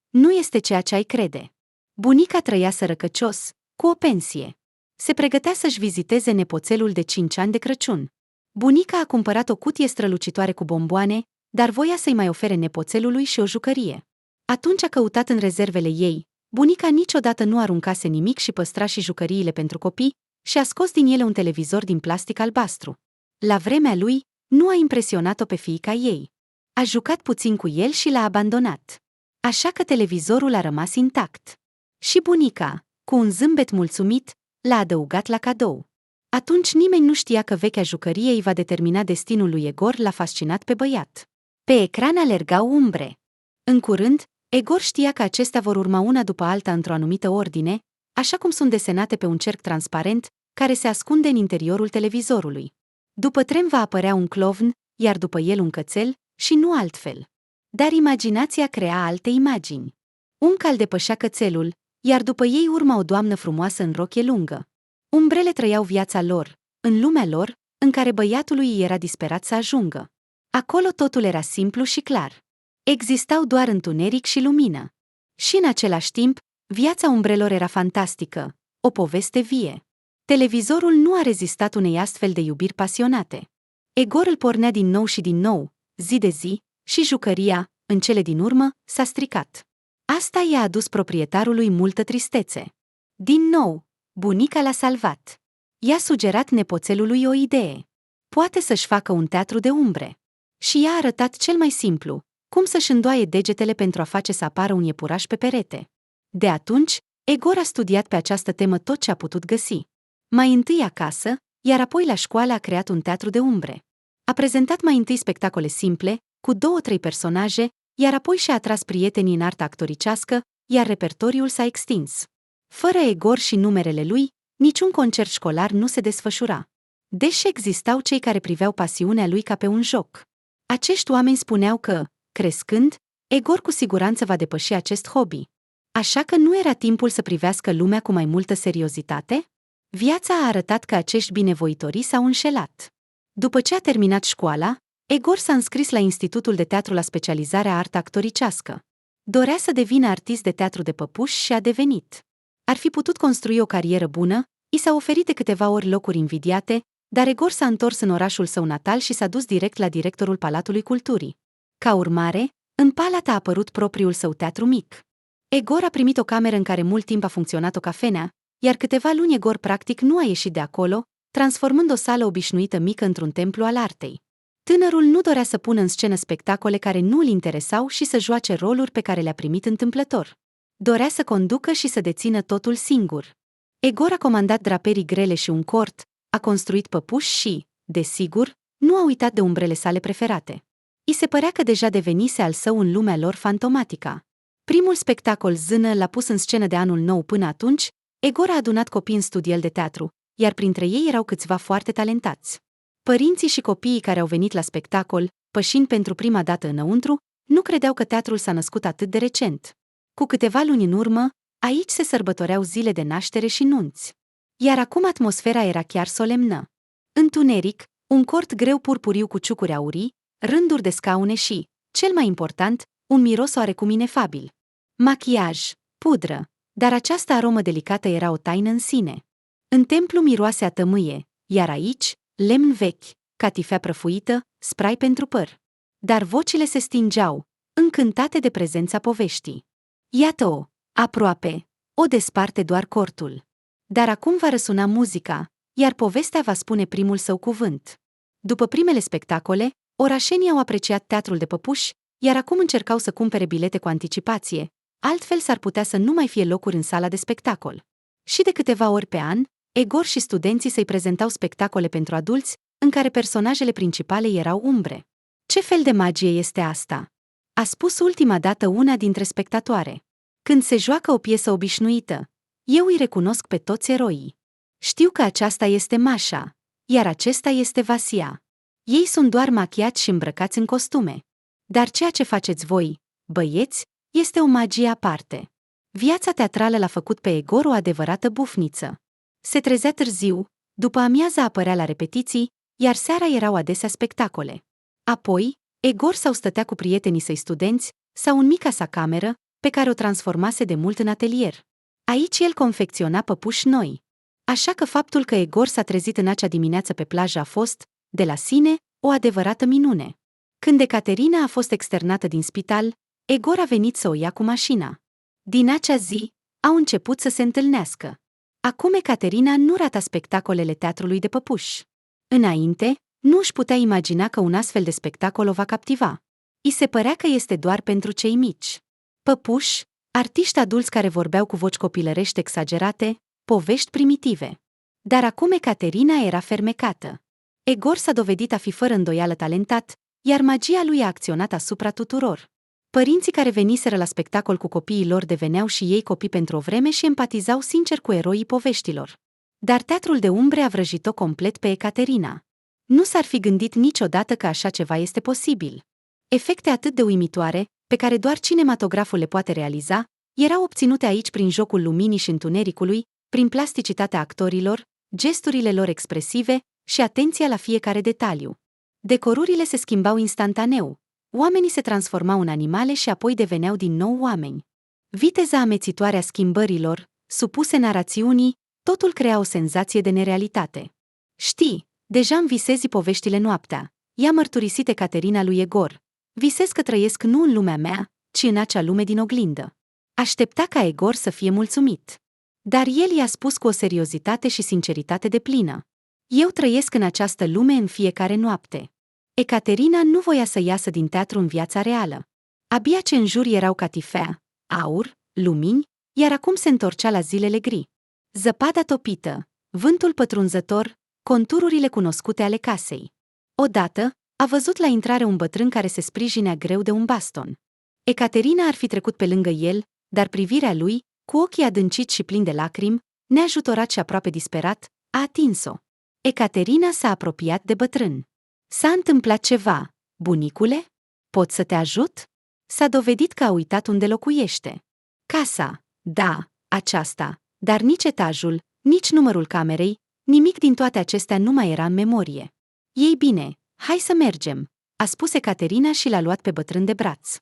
Nu este ceea ce ai crede. Bunica trăia sărăcăcios, cu o pensie. Se pregătea să-și viziteze nepoțelul de 5 ani de Crăciun. Bunica a cumpărat o cutie strălucitoare cu bomboane, dar voia să-i mai ofere nepoțelului și o jucărie. Atunci a căutat în rezervele ei, bunica niciodată nu aruncase nimic și păstra și jucăriile pentru copii și a scos din ele un televizor din plastic albastru. La vremea lui, nu a impresionat-o pe fiica ei. A jucat puțin cu el și l-a abandonat. Așa că televizorul a rămas intact. Și bunica, cu un zâmbet mulțumit, l-a adăugat la cadou. Atunci nimeni nu știa că vechea jucărie îi va determina destinul lui Egor, l-a fascinat pe băiat. Pe ecran alergau umbre. În curând, Egor știa că acestea vor urma una după alta într-o anumită ordine, așa cum sunt desenate pe un cerc transparent, care se ascunde în interiorul televizorului. După trem va apărea un clovn, iar după el un cățel, și nu altfel. Dar imaginația crea alte imagini. Un cal depășea cățelul, iar după ei urma o doamnă frumoasă în rochie lungă. Umbrele trăiau viața lor, în lumea lor, în care băiatului îi era disperat să ajungă. Acolo totul era simplu și clar. Existau doar întuneric și lumină. Și în același timp, viața umbrelor era fantastică, o poveste vie. Televizorul nu a rezistat unei astfel de iubiri pasionate. Egor îl pornea din nou și din nou, zi de zi, și jucăria, în cele din urmă, s-a stricat. Asta i-a adus proprietarului multă tristețe. Din nou, bunica l-a salvat. I-a sugerat nepoțelului o idee. Poate să-și facă un teatru de umbre. Și i-a arătat cel mai simplu, cum să-și îndoaie degetele pentru a face să apară un iepuraș pe perete. De atunci, Egor a studiat pe această temă tot ce a putut găsi. Mai întâi acasă, iar apoi la școală a creat un teatru de umbre. A prezentat mai întâi spectacole simple, cu 2-3 personaje, iar apoi și-a atras prietenii în arta actoricească, iar repertoriul s-a extins. Fără Egor și numerele lui, niciun concert școlar nu se desfășura. Deși existau cei care priveau pasiunea lui ca pe un joc. Acești oameni spuneau că, crescând, Egor cu siguranță va depăși acest hobby. Așa că nu era timpul să privească lumea cu mai multă seriozitate? Viața a arătat că acești binevoitori s-au înșelat. După ce a terminat școala, Egor s-a înscris la Institutul de Teatru la specializarea artă actoricească. Dorea să devină artist de teatru de păpuși și a devenit. Ar fi putut construi o carieră bună, i s-a oferit de câteva ori locuri invidiate, dar Egor s-a întors în orașul său natal și s-a dus direct la directorul Palatului Culturii. Ca urmare, în palat a apărut propriul său teatru mic. Egor a primit o cameră în care mult timp a funcționat o cafenea, iar câteva luni Egor practic nu a ieșit de acolo, transformând o sală obișnuită mică într-un templu al artei. Tânărul nu dorea să pună în scenă spectacole care nu îl interesau și să joace roluri pe care le-a primit întâmplător. Dorea să conducă și să dețină totul singur. Egor a comandat draperii grele și un cort, a construit păpuși și, desigur, nu a uitat de umbrele sale preferate. I se părea că deja devenise al său în lumea lor fantomatica. Primul spectacol Zână l-a pus în scenă de anul nou. Până atunci, Egor a adunat copii în studiul de teatru, iar printre ei erau câțiva foarte talentați. Părinții și copiii care au venit la spectacol, pășind pentru prima dată înăuntru, nu credeau că teatrul s-a născut atât de recent. Cu câteva luni în urmă, aici se sărbătoreau zile de naștere și nunți. Iar acum atmosfera era chiar solemnă. Întuneric, Un cort greu purpuriu cu ciucuri aurii, rânduri de scaune și, cel mai important, un miros oarecum inefabil. Machiaj, pudră, dar această aromă delicată era o taină în sine. În templu miroase a tămâie, iar aici, lemn vechi, catifea prăfuită, spray pentru păr. Dar vocile se stingeau, încântate de prezența poveștii. Iată-o, aproape, o desparte doar cortul. Dar acum va răsuna muzica, iar povestea va spune primul său cuvânt. După primele spectacole, orașenii au apreciat teatrul de păpuși, iar acum încercau să cumpere bilete cu anticipație, altfel s-ar putea să nu mai fie locuri în sala de spectacol. Și de câteva ori pe an, Egor și studenții să-i prezentau spectacole pentru adulți, în care personajele principale erau umbre. Ce fel de magie este asta? A spus ultima dată una dintre spectatoare. Când se joacă o piesă obișnuită, eu îi recunosc pe toți eroii. Știu că aceasta este Masha, iar acesta este Vasia. Ei sunt doar machiați și îmbrăcați în costume. Dar ceea ce faceți voi, băieți, este o magie aparte. Viața teatrală l-a făcut pe Egor o adevărată bufniță. Se trezea târziu, după amiaza apărea la repetiții, iar seara erau adesea spectacole. Apoi, Egor sau stătea cu prietenii săi studenți, sau în mica sa cameră, pe care o transformase de mult în atelier. Aici el confecționa păpuși noi. Așa că faptul că Egor s-a trezit în acea dimineață pe plajă a fost, de la sine, o adevărată minune. Când Ecaterina a fost externată din spital, Egor a venit să o ia cu mașina. Din acea zi, au început să se întâlnească. Acum Ecaterina nu rata spectacolele teatrului de păpuși. Înainte, nu își putea imagina că un astfel de spectacol o va captiva. I se părea că este doar pentru cei mici. Păpuși, artiști adulți care vorbeau cu voci copilărești exagerate, povești primitive. Dar acum Ecaterina era fermecată. Egor s-a dovedit a fi fără îndoială talentat, iar magia lui a acționat asupra tuturor. Părinții care veniseră la spectacol cu copiii lor deveneau și ei copii pentru o vreme și empatizau sincer cu eroii poveștilor. Dar teatrul de umbre a vrăjit-o complet pe Ecaterina. Nu s-ar fi gândit niciodată că așa ceva este posibil. Efecte atât de uimitoare, pe care doar cinematograful le poate realiza, erau obținute aici prin jocul luminii și întunericului, prin plasticitatea actorilor, gesturile lor expresive și atenția la fiecare detaliu. Decorurile se schimbau instantaneu, oamenii se transformau în animale și apoi deveneau din nou oameni. Viteza amețitoare a schimbărilor, supuse narațiunii, totul crea o senzație de nerealitate. Știi, deja îmi visezi poveștile noaptea, i-a mărturisit Ecaterina lui Egor. Visez că trăiesc nu în lumea mea, ci în acea lume din oglindă. Aștepta ca Egor să fie mulțumit. Dar el i-a spus cu o seriozitate și sinceritate deplină. Eu trăiesc în această lume în fiecare noapte. Ecaterina nu voia să iasă din teatru în viața reală. Abia ce în jur erau catifea, aur, lumini, iar acum se întorcea la zilele gri. Zăpada topită, vântul pătrunzător, contururile cunoscute ale casei. Odată, a văzut la intrare un bătrân care se sprijinea greu de un baston. Ecaterina ar fi trecut pe lângă el, dar privirea lui, cu ochii adânciți și plini de lacrimi, neajutorat și aproape disperat, a atins-o. Ecaterina s-a apropiat de bătrân. S-a întâmplat ceva, bunicule? Pot să te ajut? S-a dovedit că a uitat unde locuiește. Casa, da, aceasta, dar nici etajul, nici numărul camerei, nimic din toate acestea nu mai era în memorie. Ei bine, hai să mergem, a spus Ecaterina și l-a luat pe bătrân de braț.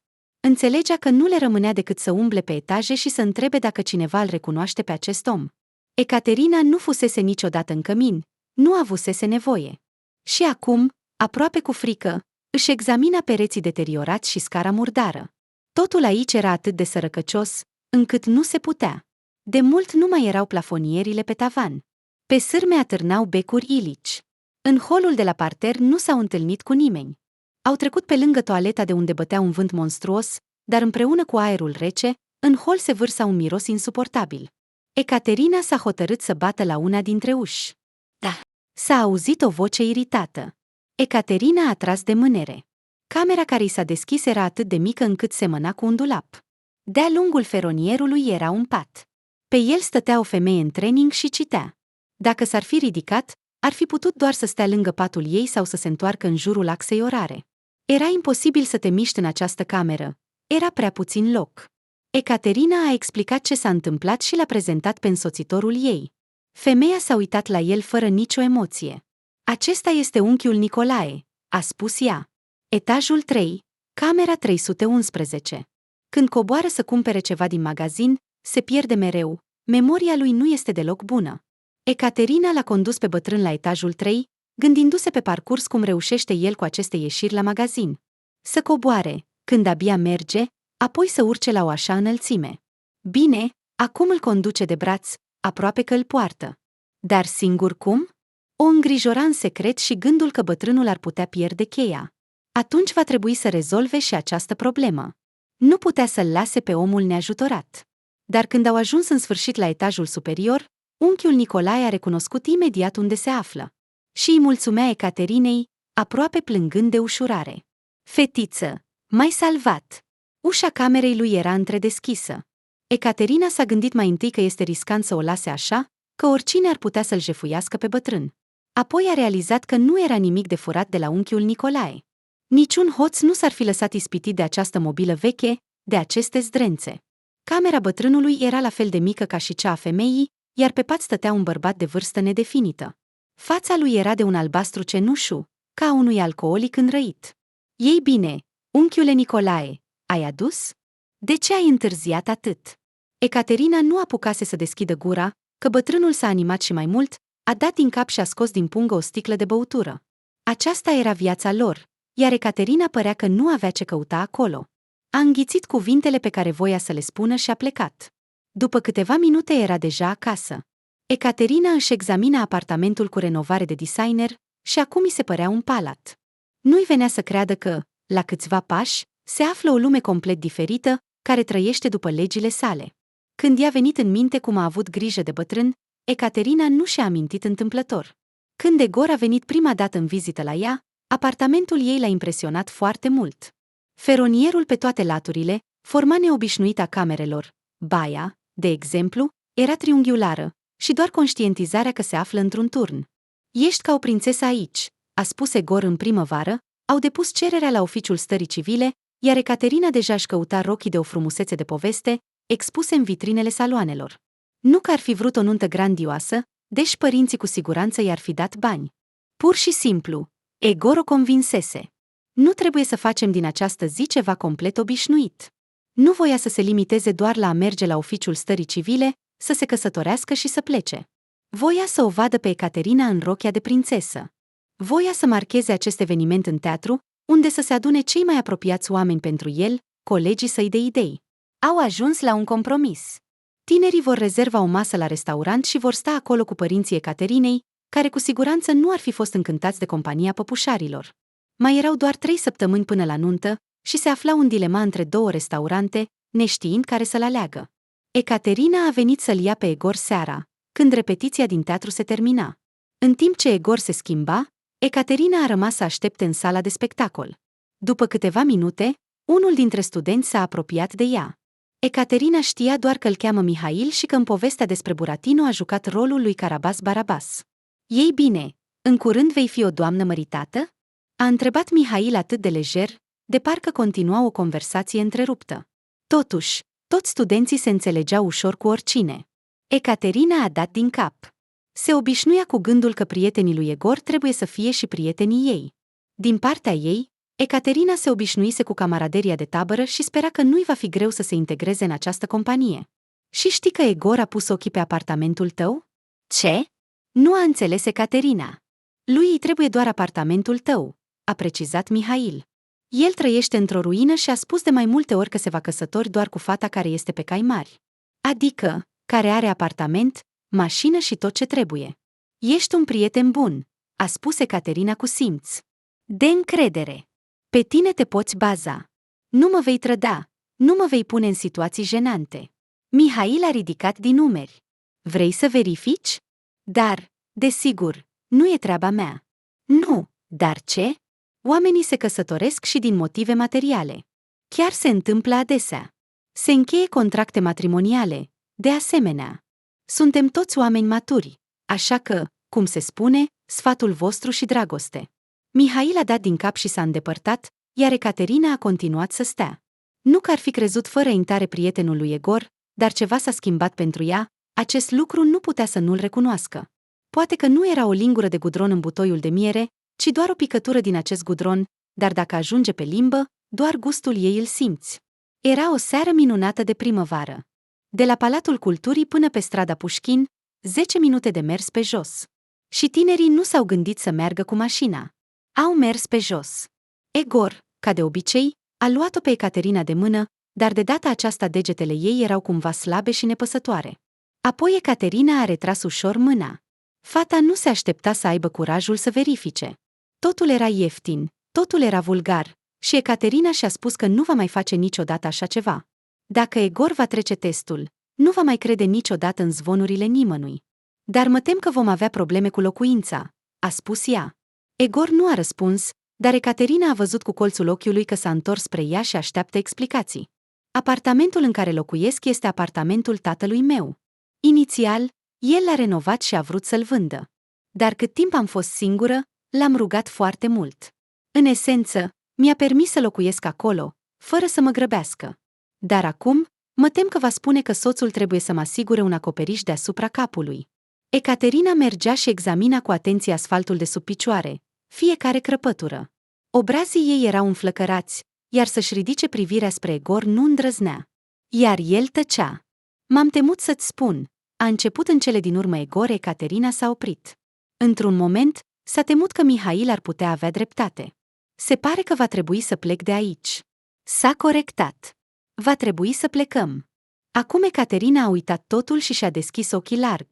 Înțelegea că nu le rămânea decât să umble pe etaje și să întrebe dacă cineva îl recunoaște pe acest om. Ecaterina nu fusese niciodată în cămin, nu avusese nevoie. Și acum, aproape cu frică, își examina pereții deteriorați și scara murdară. Totul aici era atât de sărăcăcios, încât nu se putea. De mult nu mai erau plafonierile pe tavan. Pe sârme atârnau becuri ilici. În holul de la parter nu s-au întâlnit cu nimeni. Au trecut pe lângă toaleta de unde bătea un vânt monstruos, dar împreună cu aerul rece, în hol se vârsa un miros insuportabil. Ecaterina s-a hotărât să bată la una dintre uși. Da. S-a auzit o voce iritată. Ecaterina a tras de mânere. Camera care i s-a deschis era atât de mică încât semăna cu un dulap. De-a lungul feronierului era un pat. Pe el stătea o femeie în training și citea. Dacă s-ar fi ridicat, ar fi putut doar să stea lângă patul ei sau să se întoarcă în jurul axei orare. Era imposibil să te miști în această cameră. Era prea puțin loc. Ecaterina a explicat ce s-a întâmplat și l-a prezentat pe însoțitorul ei. Femeia s-a uitat la el fără nicio emoție. Acesta este unchiul Nicolae, a spus ea. Etajul 3, camera 311. Când coboară să cumpere ceva din magazin, se pierde mereu, memoria lui nu este deloc bună. Ecaterina l-a condus pe bătrân la etajul 3, gândindu-se pe parcurs cum reușește el cu aceste ieșiri la magazin. Să coboare, când abia merge, apoi să urce la o așa înălțime. Bine, acum îl conduce de braț, aproape că îl poartă. Dar singur cum? O îngrijora în secret și gândul că bătrânul ar putea pierde cheia. Atunci va trebui să rezolve și această problemă. Nu putea să-l lase pe omul neajutorat. Dar când au ajuns în sfârșit la etajul superior, unchiul Nicolae a recunoscut imediat unde se află. Și îi mulțumea Ecaterinei, aproape plângând de ușurare. Fetiță, m-ai salvat! Ușa camerei lui era întredeschisă. Ecaterina s-a gândit mai întâi că este riscant să o lase așa, că oricine ar putea să-l jefuiască pe bătrân. Apoi a realizat că nu era nimic de furat de la unchiul Nicolae. Niciun hoț nu s-ar fi lăsat ispitit de această mobilă veche, de aceste zdrențe. Camera bătrânului era la fel de mică ca și cea a femeii, iar pe pat stătea un bărbat de vârstă nedefinită. Fața lui era de un albastru cenușu, ca a unui alcoolic înrăit. Ei bine, unchiule Nicolae, ai adus? De ce ai întârziat atât? Ecaterina nu apucase să deschidă gura, că bătrânul s-a animat și mai mult, a dat din cap și a scos din pungă o sticlă de băutură. Aceasta era viața lor, iar Ecaterina părea că nu avea ce căuta acolo. A înghițit cuvintele pe care voia să le spună și a plecat. După câteva minute era deja acasă. Ecaterina își examina apartamentul cu renovare de designer și acum îi se părea un palat. Nu-i venea să creadă că, la câțiva pași, se află o lume complet diferită, care trăiește după legile sale. Când i-a venit în minte cum a avut grijă de bătrân, Ecaterina nu și-a amintit întâmplător. Când Egor a venit prima dată în vizită la ea, apartamentul ei l-a impresionat foarte mult. Feronierul pe toate laturile forma neobișnuita camerelor. Baia, de exemplu, era triunghiulară și doar conștientizarea că se află într-un turn. Ești ca o prințesă aici, a spus Egor în primăvară, au depus cererea la oficiul stării civile, iar Ecaterina deja își căuta rochii de o frumusețe de poveste, expuse în vitrinele saloanelor. Nu că ar fi vrut o nuntă grandioasă, deși părinții cu siguranță i-ar fi dat bani. Pur și simplu, Egor o convinsese. Nu trebuie să facem din această zi ceva complet obișnuit. Nu voia să se limiteze doar la a merge la oficiul stării civile, să se căsătorească și să plece. Voia să o vadă pe Ecaterina în rochia de prințesă. Voia să marcheze acest eveniment în teatru, unde să se adune cei mai apropiați oameni pentru el, colegii săi de idei. Au ajuns la un compromis. Tinerii vor rezerva o masă la restaurant și vor sta acolo cu părinții Ecaterinei, care cu siguranță nu ar fi fost încântați de compania păpușarilor. Mai erau doar 3 săptămâni până la nuntă și se aflau în dilema între 2 restaurante, neștiind care să-l aleagă. Ecaterina a venit să-l ia pe Egor seara, când repetiția din teatru se termina. În timp ce Egor se schimba, Ecaterina a rămas să aștepte în sala de spectacol. După câteva minute, unul dintre studenți s-a apropiat de ea. Ecaterina știa doar că îl cheamă Mihail și că în povestea despre Buratino a jucat rolul lui Carabas Barabas. Ei bine, în curând vei fi o doamnă măritată? A întrebat Mihail atât de lejer, de parcă continua o conversație întreruptă. Totuși, toți studenții se înțelegeau ușor cu oricine. Ecaterina a dat din cap. Se obișnuia cu gândul că prietenii lui Egor trebuie să fie și prietenii ei. Din partea ei, Ecaterina se obișnuise cu camaraderia de tabără și spera că nu-i va fi greu să se integreze în această companie. Și știi că Egor a pus ochii pe apartamentul tău? Ce? Nu a înțeles Ecaterina. Lui îi trebuie doar apartamentul tău, a precizat Mihail. El trăiește într-o ruină și a spus de mai multe ori că se va căsători doar cu fata care este pe cai mari. Adică, care are apartament, mașină și tot ce trebuie. Ești un prieten bun, a spus Ecaterina cu simț. De încredere. Pe tine te poți baza. Nu mă vei trăda, nu mă vei pune în situații jenante. Mihail a ridicat din numeri. Vrei să verifici? Dar, desigur, nu e treaba mea. Nu, dar ce? Oamenii se căsătoresc și din motive materiale. Chiar se întâmplă adesea. Se încheie contracte matrimoniale, de asemenea. Suntem toți oameni maturi, așa că, cum se spune, sfatul vostru și dragoste. Mihail a dat din cap și s-a îndepărtat, iar Ecaterina a continuat să stea. Nu că ar fi crezut fără intare prietenul lui Egor, dar ceva s-a schimbat pentru ea, acest lucru nu putea să nu-l recunoască. Poate că nu era o lingură de gudron în butoiul de miere, ci doar o picătură din acest gudron, dar dacă ajunge pe limbă, doar gustul ei îl simți. Era o seară minunată de primăvară. De la Palatul Culturii până pe strada Pușkin, 10 minute de mers pe jos. Și tinerii nu s-au gândit să meargă cu mașina. Au mers pe jos. Egor, ca de obicei, a luat-o pe Ecaterina de mână, dar de data aceasta degetele ei erau cumva slabe și nepăsătoare. Apoi Ecaterina a retras ușor mâna. Fata nu se aștepta să aibă curajul să verifice. Totul era ieftin, totul era vulgar, și Ecaterina și-a spus că nu va mai face niciodată așa ceva. Dacă Egor va trece testul, nu va mai crede niciodată în zvonurile nimănui. Dar mă tem că vom avea probleme cu locuința, a spus ea. Egor nu a răspuns, dar Ecaterina a văzut cu colțul ochiului că s-a întors spre ea și așteaptă explicații. Apartamentul în care locuiesc este apartamentul tatălui meu. Inițial, el l-a renovat și a vrut să-l vândă. Dar cât timp am fost singură, l-am rugat foarte mult. În esență, mi-a permis să locuiesc acolo, fără să mă grăbească. Dar acum, mă tem că va spune că soțul trebuie să mă asigure un acoperiș deasupra capului. Ecaterina mergea și examina cu atenție asfaltul de sub picioare, fiecare crăpătură. Obrazii ei erau înflăcărați, iar să-și ridice privirea spre Egor nu îndrăznea. Iar el tăcea. M-am temut să-ți spun. A început în cele din urmă Egor. Ecaterina s-a oprit. Într-un moment, s-a temut că Mihail ar putea avea dreptate. Se pare că va trebui să plec de aici. S-a corectat. Va trebui să plecăm. Acum Ecaterina a uitat totul și și-a deschis ochii larg.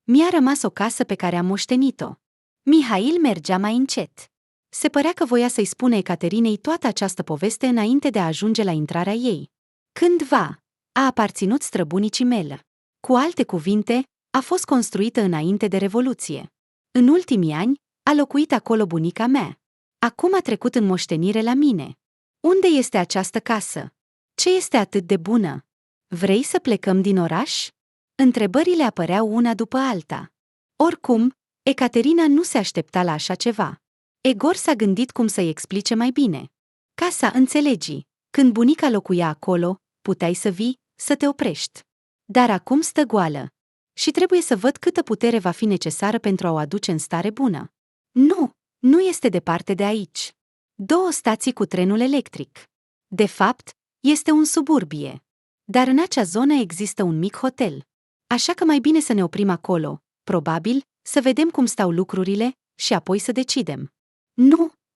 Mi-a rămas o casă pe care am moștenit-o. Mihail mergea mai încet. Se părea că voia să-i spună Ecaterinei toată această poveste înainte de a ajunge la intrarea ei. Cândva a aparținut străbunicii mele. Cu alte cuvinte, a fost construită înainte de Revoluție. În ultimii ani, a locuit acolo bunica mea. Acum a trecut în moștenire la mine. Unde este această casă? Ce este atât de bună? Vrei să plecăm din oraș? Întrebările apăreau una după alta. Oricum, Ecaterina nu se aștepta la așa ceva. Egor s-a gândit cum să-i explice mai bine. Casa, înțelegi, când bunica locuia acolo, puteai să vii, să te oprești. Dar acum stă goală. Și trebuie să văd câtă putere va fi necesară pentru a o aduce în stare bună. Nu este departe de aici. 2 stații cu trenul electric. De fapt, este un suburbie. Dar în acea zonă există un mic hotel. Așa că mai bine să ne oprim acolo, probabil, să vedem cum stau lucrurile și apoi să decidem.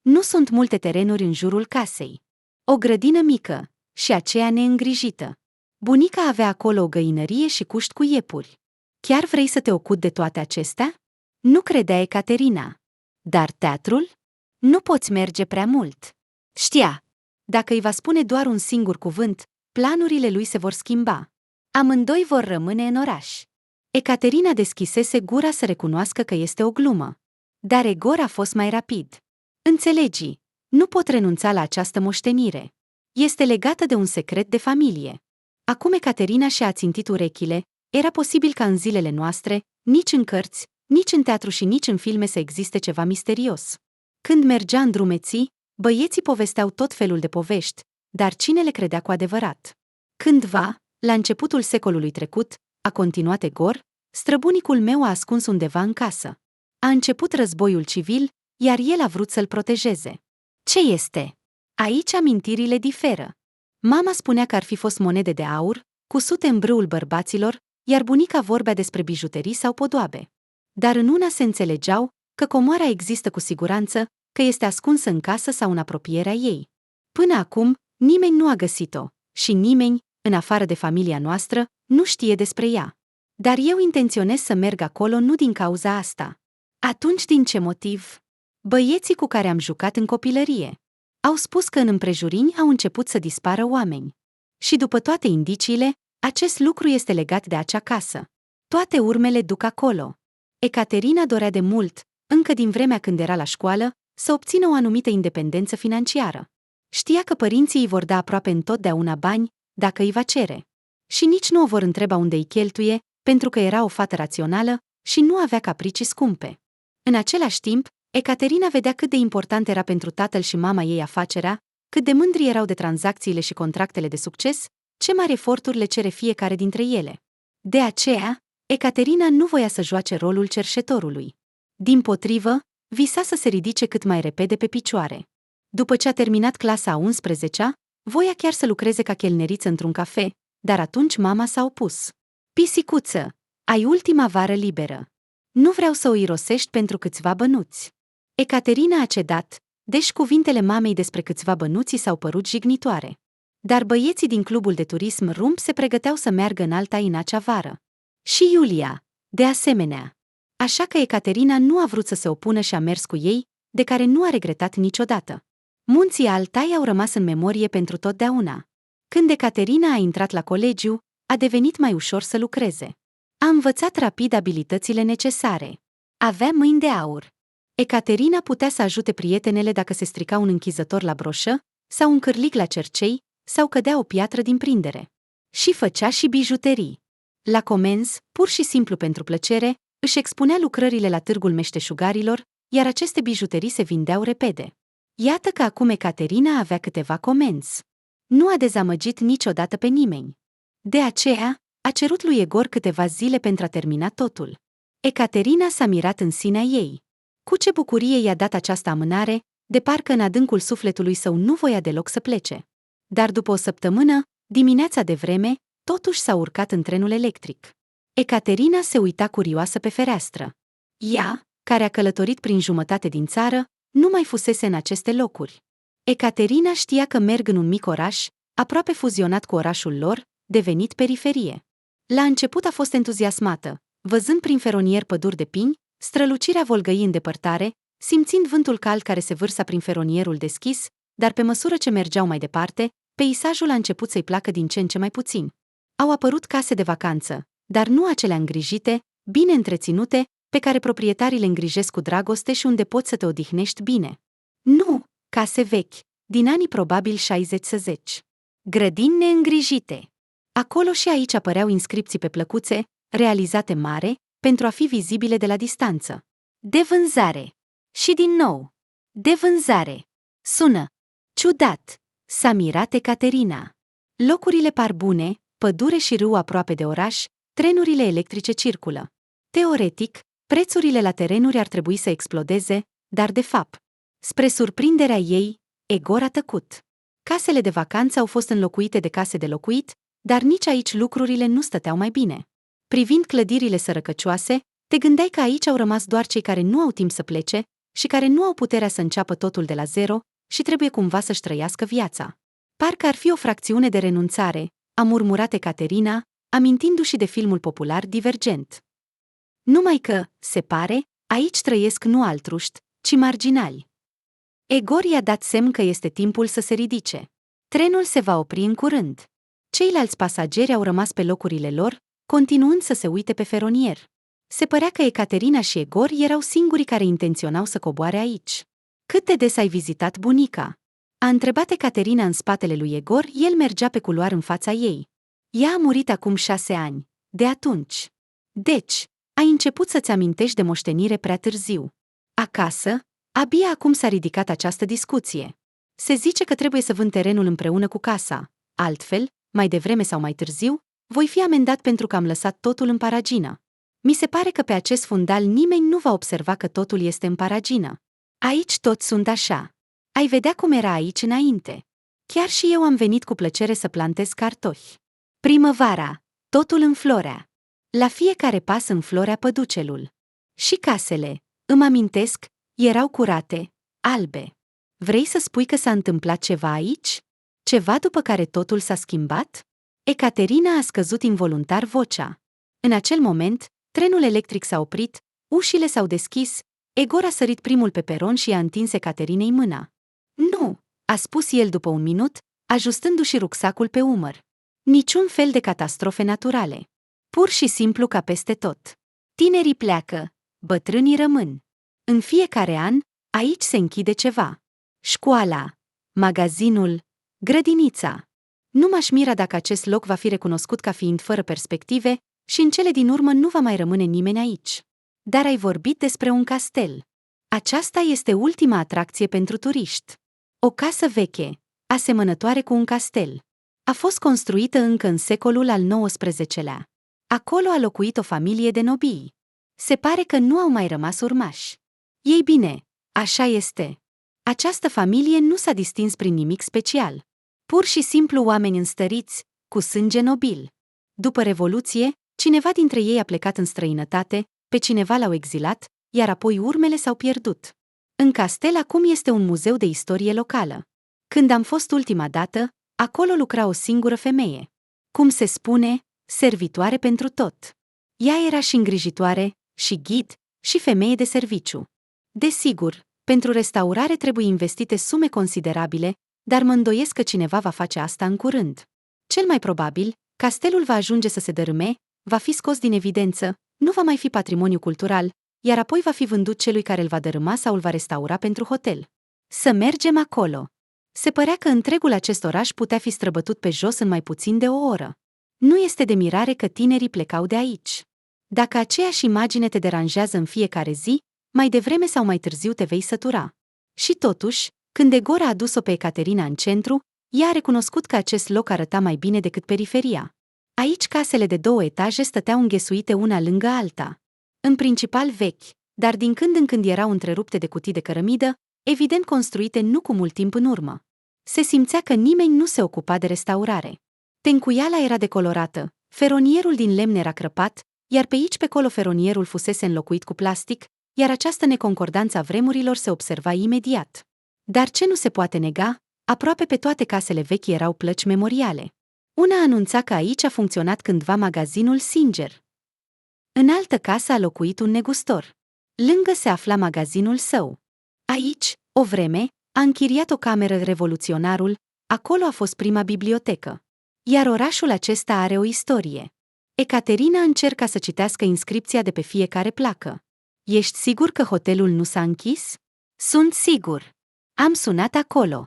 Nu sunt multe terenuri în jurul casei. O grădină mică și aceea neîngrijită. Bunica avea acolo o găinărie și cuști cu iepuri. Chiar vrei să te ocupi de toate acestea? Nu credea Ecaterina. Dar teatrul? Nu poți merge prea mult. Știa. Dacă îi va spune doar un singur cuvânt, planurile lui se vor schimba. Amândoi vor rămâne în oraș. Ecaterina deschisese gura să recunoască că este o glumă. Dar Egor a fost mai rapid. Înțelegi, nu pot renunța la această moștenire. Este legată de un secret de familie. Acum Ecaterina și-a ațintit urechile. Era posibil ca în zilele noastre, nici în cărți, nici în teatru și nici în filme să existe ceva misterios. Când mergea în drumeții, băieții povesteau tot felul de povești, dar cine le credea cu adevărat? Cândva, la începutul secolului trecut, a continuat Egor, străbunicul meu a ascuns undeva în casă. A început războiul civil, iar el a vrut să-l protejeze. Ce este? Aici amintirile diferă. Mama spunea că ar fi fost monede de aur, cusute în brâul bărbaților, iar bunica vorbea despre bijuterii sau podoabe. Dar în una se înțelegeau că comoara există cu siguranță, că este ascunsă în casă sau în apropierea ei. Până acum, nimeni nu a găsit-o și nimeni, în afară de familia noastră, nu știe despre ea. Dar eu intenționez să merg acolo nu din cauza asta. Atunci din ce motiv? Băieții cu care am jucat în copilărie au spus că în împrejurimi au început să dispară oameni. Și după toate indiciile, acest lucru este legat de acea casă. Toate urmele duc acolo. Ecaterina dorea de mult, încă din vremea când era la școală, să obțină o anumită independență financiară. Știa că părinții îi vor da aproape întotdeauna bani, dacă îi va cere. Și nici nu o vor întreba unde îi cheltuie, pentru că era o fată rațională și nu avea capricii scumpe. În același timp, Ecaterina vedea cât de important era pentru tatăl și mama ei afacerea, cât de mândri erau de tranzacțiile și contractele de succes, ce mari eforturi le cere fiecare dintre ele. De aceea, Ecaterina nu voia să joace rolul cerșetorului. Dimpotrivă, visa să se ridice cât mai repede pe picioare. După ce a terminat clasa a 11-a, voia chiar să lucreze ca chelneriță într-un cafe, dar atunci mama s-a opus. Pisicuță, ai ultima vară liberă. Nu vreau să o irosești pentru câțiva bănuți. Ecaterina a cedat, deși cuvintele mamei despre câțiva bănuți i s-au părut jignitoare. Dar băieții din clubul de turism Rump se pregăteau să meargă în Altai în acea vară. Și Iulia, de asemenea. Așa că Ecaterina nu a vrut să se opună și a mers cu ei, de care nu a regretat niciodată. Munții Altai au rămas în memorie pentru totdeauna. Când Ecaterina a intrat la colegiu, a devenit mai ușor să lucreze. A învățat rapid abilitățile necesare. Avea mâini de aur. Ecaterina putea să ajute prietenele dacă se strica un închizător la broșă, sau un cârlig la cercei, sau cădea o piatră din prindere. Și făcea și bijuterii. La comenzi, pur și simplu pentru plăcere, își expunea lucrările la târgul meșteșugarilor, iar aceste bijuterii se vindeau repede. Iată că acum Ecaterina avea câteva comenzi. Nu a dezamăgit niciodată pe nimeni. De aceea, a cerut lui Egor câteva zile pentru a termina totul. Ecaterina s-a mirat în sinea ei. Cu ce bucurie i-a dat această amânare, de parcă în adâncul sufletului său nu voia deloc să plece. Dar după o săptămână, dimineața de vreme, totuși s-a urcat în trenul electric. Ecaterina se uita curioasă pe fereastră. Ea, care a călătorit prin jumătate din țară, nu mai fusese în aceste locuri. Ecaterina știa că merg în un mic oraș, aproape fuzionat cu orașul lor, devenit periferie. La început a fost entuziasmată, văzând prin feronier păduri de pini, strălucirea Volgăii în depărtare, simțind vântul cald care se vărsa prin feronierul deschis, dar pe măsură ce mergeau mai departe, peisajul a început să-i placă din ce în ce mai puțin. Au apărut case de vacanță, dar nu acelea îngrijite, bine întreținute, pe care proprietarii le îngrijesc cu dragoste și unde poți să te odihnești bine. Nu, case vechi, din anii probabil 60-70. Grădini neîngrijite. Acolo și aici apăreau inscripții pe plăcuțe, realizate mare, pentru a fi vizibile de la distanță. De vânzare. Și din nou. De vânzare. Sună. Ciudat. S-a mirat Ecaterina. Locurile par bune, pădure și râu aproape de oraș, trenurile electrice circulă. Teoretic, prețurile la terenuri ar trebui să explodeze, dar de fapt, spre surprinderea ei, Egor a tăcut. Casele de vacanță au fost înlocuite de case de locuit, dar nici aici lucrurile nu stăteau mai bine. Privind clădirile sărăcăcioase, te gândeai că aici au rămas doar cei care nu au timp să plece și care nu au puterea să înceapă totul de la zero și trebuie cumva să-și trăiască viața. Parcă ar fi o fracțiune de renunțare, a murmurat Ecaterina, amintindu-și de filmul popular Divergent. Numai că, se pare, aici trăiesc nu altruști, ci marginali. Egor i-a dat semn că este timpul să se ridice. Trenul se va opri în curând. Ceilalți pasageri au rămas pe locurile lor, continuând să se uite pe feronier. Se părea că Ecaterina și Egor erau singurii care intenționau să coboare aici. Cât de des ai vizitat bunica? A întrebat Ecaterina în spatele lui Egor, el mergea pe culoar în fața ei. Ea a murit acum 6 ani, de atunci. Deci, ai început să-ți amintești de moștenire prea târziu. Acasă, abia acum s-a ridicat această discuție. Se zice că trebuie să vând terenul împreună cu casa, altfel, mai devreme sau mai târziu, voi fi amendat pentru că am lăsat totul în paragină. Mi se pare că pe acest fundal nimeni nu va observa că totul este în paragină. Aici toți sunt așa. Ai vedea cum era aici înainte. Chiar și eu am venit cu plăcere să plantez cartofi. Primăvara, totul înflorea. La fiecare pas înflorea păducelul. Și casele, îmi amintesc, erau curate, albe. Vrei să spui că s-a întâmplat ceva aici? Ceva după care totul s-a schimbat? Ecaterina a scăzut involuntar vocea. În acel moment, trenul electric s-a oprit, ușile s-au deschis, Egor a sărit primul pe peron și i-a întins Ecaterinei mâna. Nu, a spus el după un minut, ajustându-și rucsacul pe umăr. Niciun fel de catastrofe naturale. Pur și simplu ca peste tot. Tinerii pleacă, bătrânii rămân. În fiecare an, aici se închide ceva. Școala, magazinul, grădinița. Nu m-aș mira dacă acest loc va fi recunoscut ca fiind fără perspective și în cele din urmă nu va mai rămâne nimeni aici. Dar ai vorbit despre un castel. Aceasta este ultima atracție pentru turiști. O casă veche, asemănătoare cu un castel. A fost construită încă în secolul al XIX-lea. Acolo a locuit o familie de nobii. Se pare că nu au mai rămas urmași. Ei bine, așa este. Această familie nu s-a distins prin nimic special. Pur și simplu oameni înstăriți, cu sânge nobil. După Revoluție, cineva dintre ei a plecat în străinătate, pe cineva l-au exilat, iar apoi urmele s-au pierdut. În castel acum este un muzeu de istorie locală. Când am fost ultima dată, acolo lucra o singură femeie. Cum se spune, servitoare pentru tot. Ea era și îngrijitoare, și ghid, și femeie de serviciu. Desigur, pentru restaurare trebuie investite sume considerabile, dar mă îndoiesc că cineva va face asta în curând. Cel mai probabil, castelul va ajunge să se dărâme, va fi scos din evidență, nu va mai fi patrimoniu cultural, iar apoi va fi vândut celui care îl va dărâma sau îl va restaura pentru hotel. Să mergem acolo. Se părea că întregul acest oraș putea fi străbătut pe jos în mai puțin de o oră. Nu este de mirare că tinerii plecau de aici. Dacă aceeași imagine te deranjează în fiecare zi, mai devreme sau mai târziu te vei sătura. Și totuși, când Egor a adus-o pe Ecaterina în centru, ea a recunoscut că acest loc arăta mai bine decât periferia. Aici casele de 2 etaje stăteau înghesuite una lângă alta. În principal vechi, dar din când în când erau întrerupte de cutii de cărămidă, evident construite nu cu mult timp în urmă. Se simțea că nimeni nu se ocupa de restaurare. Tencuiala era decolorată, feronierul din lemn era crăpat, iar pe aici pe colo feronierul fusese înlocuit cu plastic, iar această neconcordanță a vremurilor se observa imediat. Dar ce nu se poate nega, aproape pe toate casele vechi erau plăci memoriale. Una anunța că aici a funcționat cândva magazinul Singer. În altă casă a locuit un negustor. Lângă se afla magazinul său. Aici, o vreme, a închiriat o cameră revoluționarul, acolo a fost prima bibliotecă. Iar orașul acesta are o istorie. Ecaterina încerca să citească inscripția de pe fiecare placă. Ești sigur că hotelul nu s-a închis? Sunt sigur. Am sunat acolo.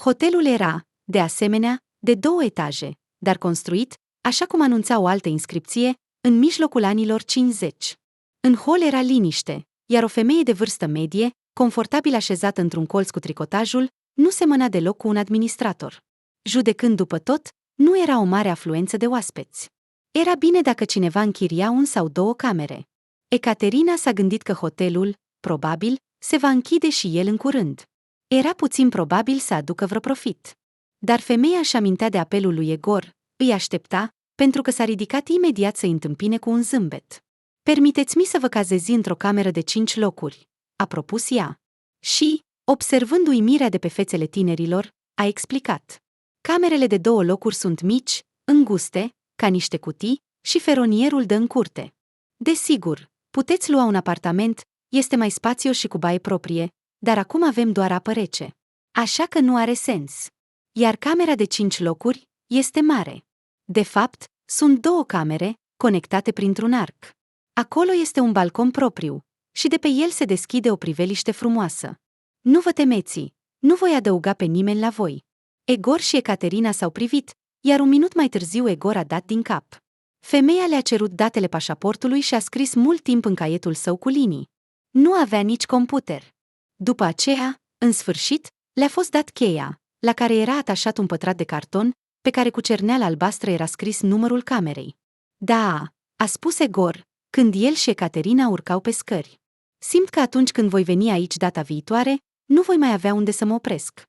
Hotelul era, de asemenea, de 2 etaje, dar construit, așa cum anunța o altă inscripție, în mijlocul anilor 50. În hol era liniște, iar o femeie de vârstă medie, confortabil așezată într-un colț cu tricotajul, nu semăna deloc cu un administrator. Judecând după tot, nu era o mare afluență de oaspeți. Era bine dacă cineva închiria 1 sau 2 camere. Ecaterina s-a gândit că hotelul, probabil, se va închide și el în curând. Era puțin probabil să aducă vreo profit. Dar femeia își amintea de apelul lui Egor, îi aștepta, pentru că s-a ridicat imediat să-i întâmpine cu un zâmbet. Permiteți-mi să vă cazezi într-o cameră de 5 locuri, a propus ea. Și, observând uimirea de pe fețele tinerilor, a explicat. Camerele de 2 locuri sunt mici, înguste, ca niște cutii, și feronierul dă în curte. Desigur, puteți lua un apartament, este mai spațios și cu baie proprie, dar acum avem doar apă rece. Așa că nu are sens. Iar camera de 5 locuri este mare. De fapt, sunt 2 camere, conectate printr-un arc. Acolo este un balcon propriu, și de pe el se deschide o priveliște frumoasă. Nu vă temeți, nu voi adăuga pe nimeni la voi. Egor și Ecaterina s-au privit, iar un minut mai târziu Egor a dat din cap. Femeia le-a cerut datele pașaportului și a scris mult timp în caietul său cu linii. Nu avea nici computer. După aceea, în sfârșit, le-a fost dat cheia, la care era atașat un pătrat de carton, pe care cu cerneală albastră era scris numărul camerei. Da, a spus Egor, când el și Ecaterina urcau pe scări. Simt că atunci când voi veni aici data viitoare, nu voi mai avea unde să mă opresc.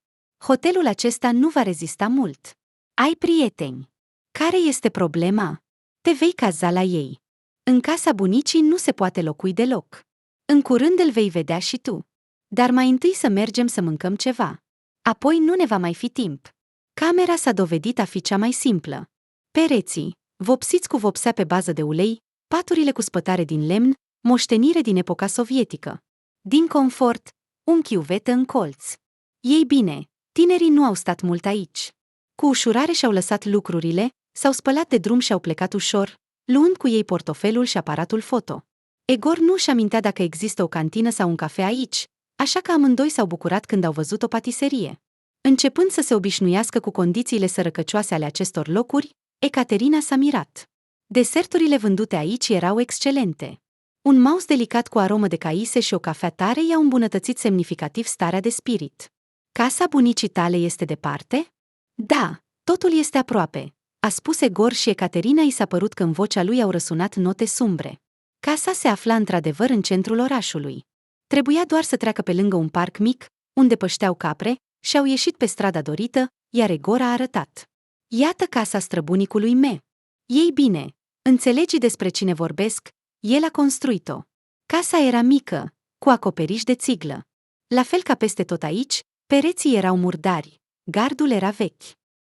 Hotelul acesta nu va rezista mult. Ai prieteni. Care este problema? Te vei caza la ei. În casa bunicii nu se poate locui deloc. În curând îl vei vedea și tu. Dar mai întâi să mergem să mâncăm ceva. Apoi nu ne va mai fi timp. Camera s-a dovedit a fi cea mai simplă. Pereții, vopsiți cu vopsea pe bază de ulei, paturile cu spătare din lemn, moștenire din epoca sovietică. Din confort, un chiuvetă în colț. Ei bine, tinerii nu au stat mult aici. Cu ușurare și-au lăsat lucrurile, s-au spălat de drum și au plecat ușor, luând cu ei portofelul și aparatul foto. Egor nu își amintea dacă există o cantină sau un cafea aici, așa că amândoi s-au bucurat când au văzut o patiserie. Începând să se obișnuiască cu condițiile sărăcăcioase ale acestor locuri, Ecaterina s-a mirat. Deserturile vândute aici erau excelente. Un mouse delicat cu aromă de caise și o cafea tare i-au îmbunătățit semnificativ starea de spirit. Casa bunicii tale este departe? Da, totul este aproape. a spus Egor și Ecaterina i s-a părut că în vocea lui au răsunat note sumbre. Casa se afla într-adevăr în centrul orașului. Trebuia doar să treacă pe lângă un parc mic, unde pășteau capre, și au ieșit pe strada dorită, iar Egor a arătat. Iată casa străbunicului meu. Ei bine, înțelegi despre cine vorbesc? El a construit-o. Casa era mică, cu acoperiș de țiglă. La fel ca peste tot aici, pereții erau murdari, gardul era vechi.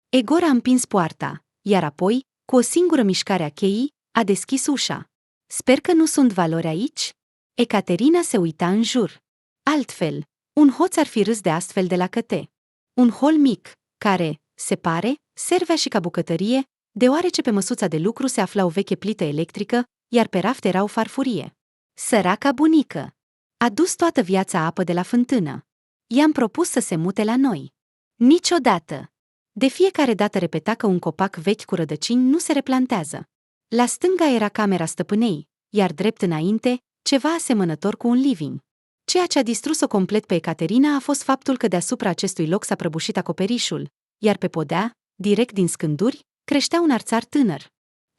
Egor a împins poarta, iar apoi, cu o singură mișcare a cheii, a deschis ușa. Sper că nu sunt valori aici? Ecaterina se uita în jur. Altfel, un hoț ar fi râs de astfel de lacăte. Un hol mic, care, se pare, servea și ca bucătărie, deoarece pe măsuța de lucru se afla o veche plită electrică, iar pe raft era o farfurie. Săraca bunică! A dus toată viața apă de la fântână. I-am propus să se mute la noi. Niciodată! De fiecare dată repeta că un copac vechi cu rădăcini nu se replantează. La stânga era camera stăpânei, iar drept înainte, ceva asemănător cu un living. Ceea ce a distrus-o complet pe Ecaterina a fost faptul că deasupra acestui loc s-a prăbușit acoperișul, iar pe podea, direct din scânduri, creștea un arțar tânăr.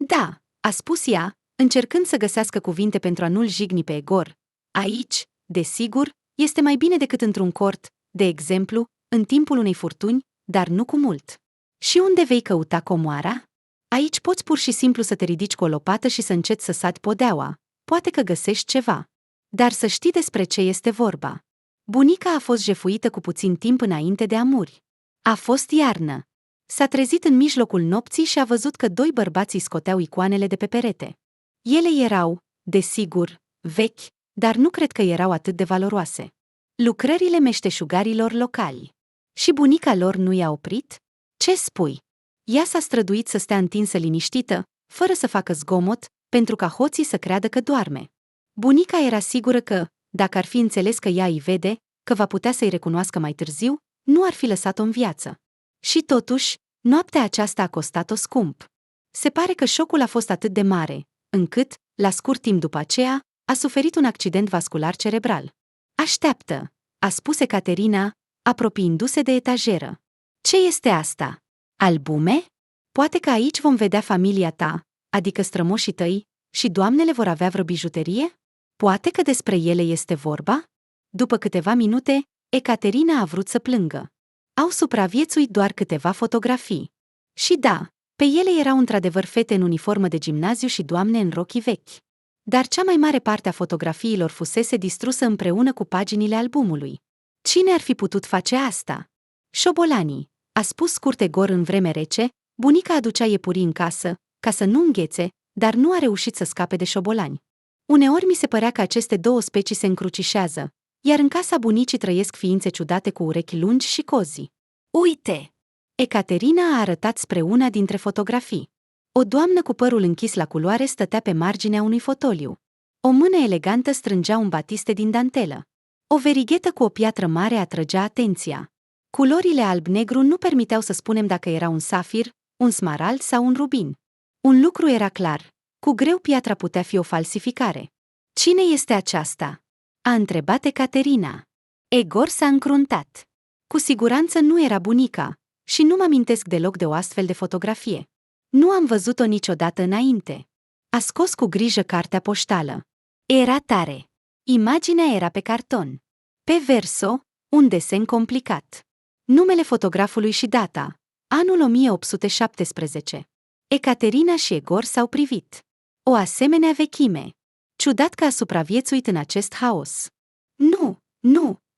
Da, a spus ea, încercând să găsească cuvinte pentru a nu-l jigni pe Egor. Aici, desigur, este mai bine decât într-un cort, de exemplu, în timpul unei furtuni, dar nu cu mult. Și unde vei căuta comoara? Aici poți pur și simplu să te ridici cu o lopată și să înceți să sadi podeaua. Poate că găsești ceva. Dar să știi despre ce este vorba. Bunica a fost jefuită cu puțin timp înainte de a muri. A fost iarnă. S-a trezit în mijlocul nopții și a văzut că doi bărbați îi scoteau icoanele de pe perete. Ele erau, desigur, vechi, dar nu cred că erau atât de valoroase. Lucrările meșteșugarilor locali. Și bunica lor nu i-a oprit? Ce spui? Ea s-a străduit să stea întinsă liniștită, fără să facă zgomot, pentru ca hoții să creadă că doarme. Bunica era sigură că, dacă ar fi înțeles că ea îi vede, că va putea să-i recunoască mai târziu, nu ar fi lăsat-o în viață. Și totuși, noaptea aceasta a costat-o scump. Se pare că șocul a fost atât de mare, încât, la scurt timp după aceea, a suferit un accident vascular cerebral. Așteaptă, a spus Ecaterina, apropiindu-se de etajeră. Ce este asta? Albume? Poate că aici vom vedea familia ta, adică strămoșii tăi, și doamnele vor avea vreo bijuterie? Poate că despre ele este vorba? După câteva minute, Ecaterina a vrut să plângă. Au supraviețuit doar câteva fotografii. Și da, pe ele erau într-adevăr fete în uniformă de gimnaziu și doamne în rochii vechi. Dar cea mai mare parte a fotografiilor fusese distrusă împreună cu paginile albumului. Cine ar fi putut face asta? Șobolanii, a spus scurt Egor în vreme rece, bunica aducea iepurii în casă, ca să nu înghețe, dar nu a reușit să scape de șobolani. Uneori mi se părea că aceste două specii se încrucișează, iar în casa bunicii trăiesc ființe ciudate cu urechi lungi și cozi. Uite! Ecaterina a arătat spre una dintre fotografii. O doamnă cu părul închis la culoare stătea pe marginea unui fotoliu. O mână elegantă strângea un batiste din dantelă. O verighetă cu o piatră mare atrăgea atenția. Culorile alb-negru nu permiteau să spunem dacă era un safir, un smarald sau un rubin. Un lucru era clar, cu greu piatra putea fi o falsificare. Cine este aceasta? A întrebat Ecaterina. Egor s-a încruntat. Cu siguranță nu era bunica, și nu mă amintesc deloc de o astfel de fotografie. Nu am văzut-o niciodată înainte. A scos cu grijă cartea poștală. Era tare. Imaginea era pe carton. Pe verso, un desen complicat. Numele fotografului și data. Anul 1817. Ecaterina și Egor s-au privit. O asemenea vechime. Ciudat că a supraviețuit în acest haos.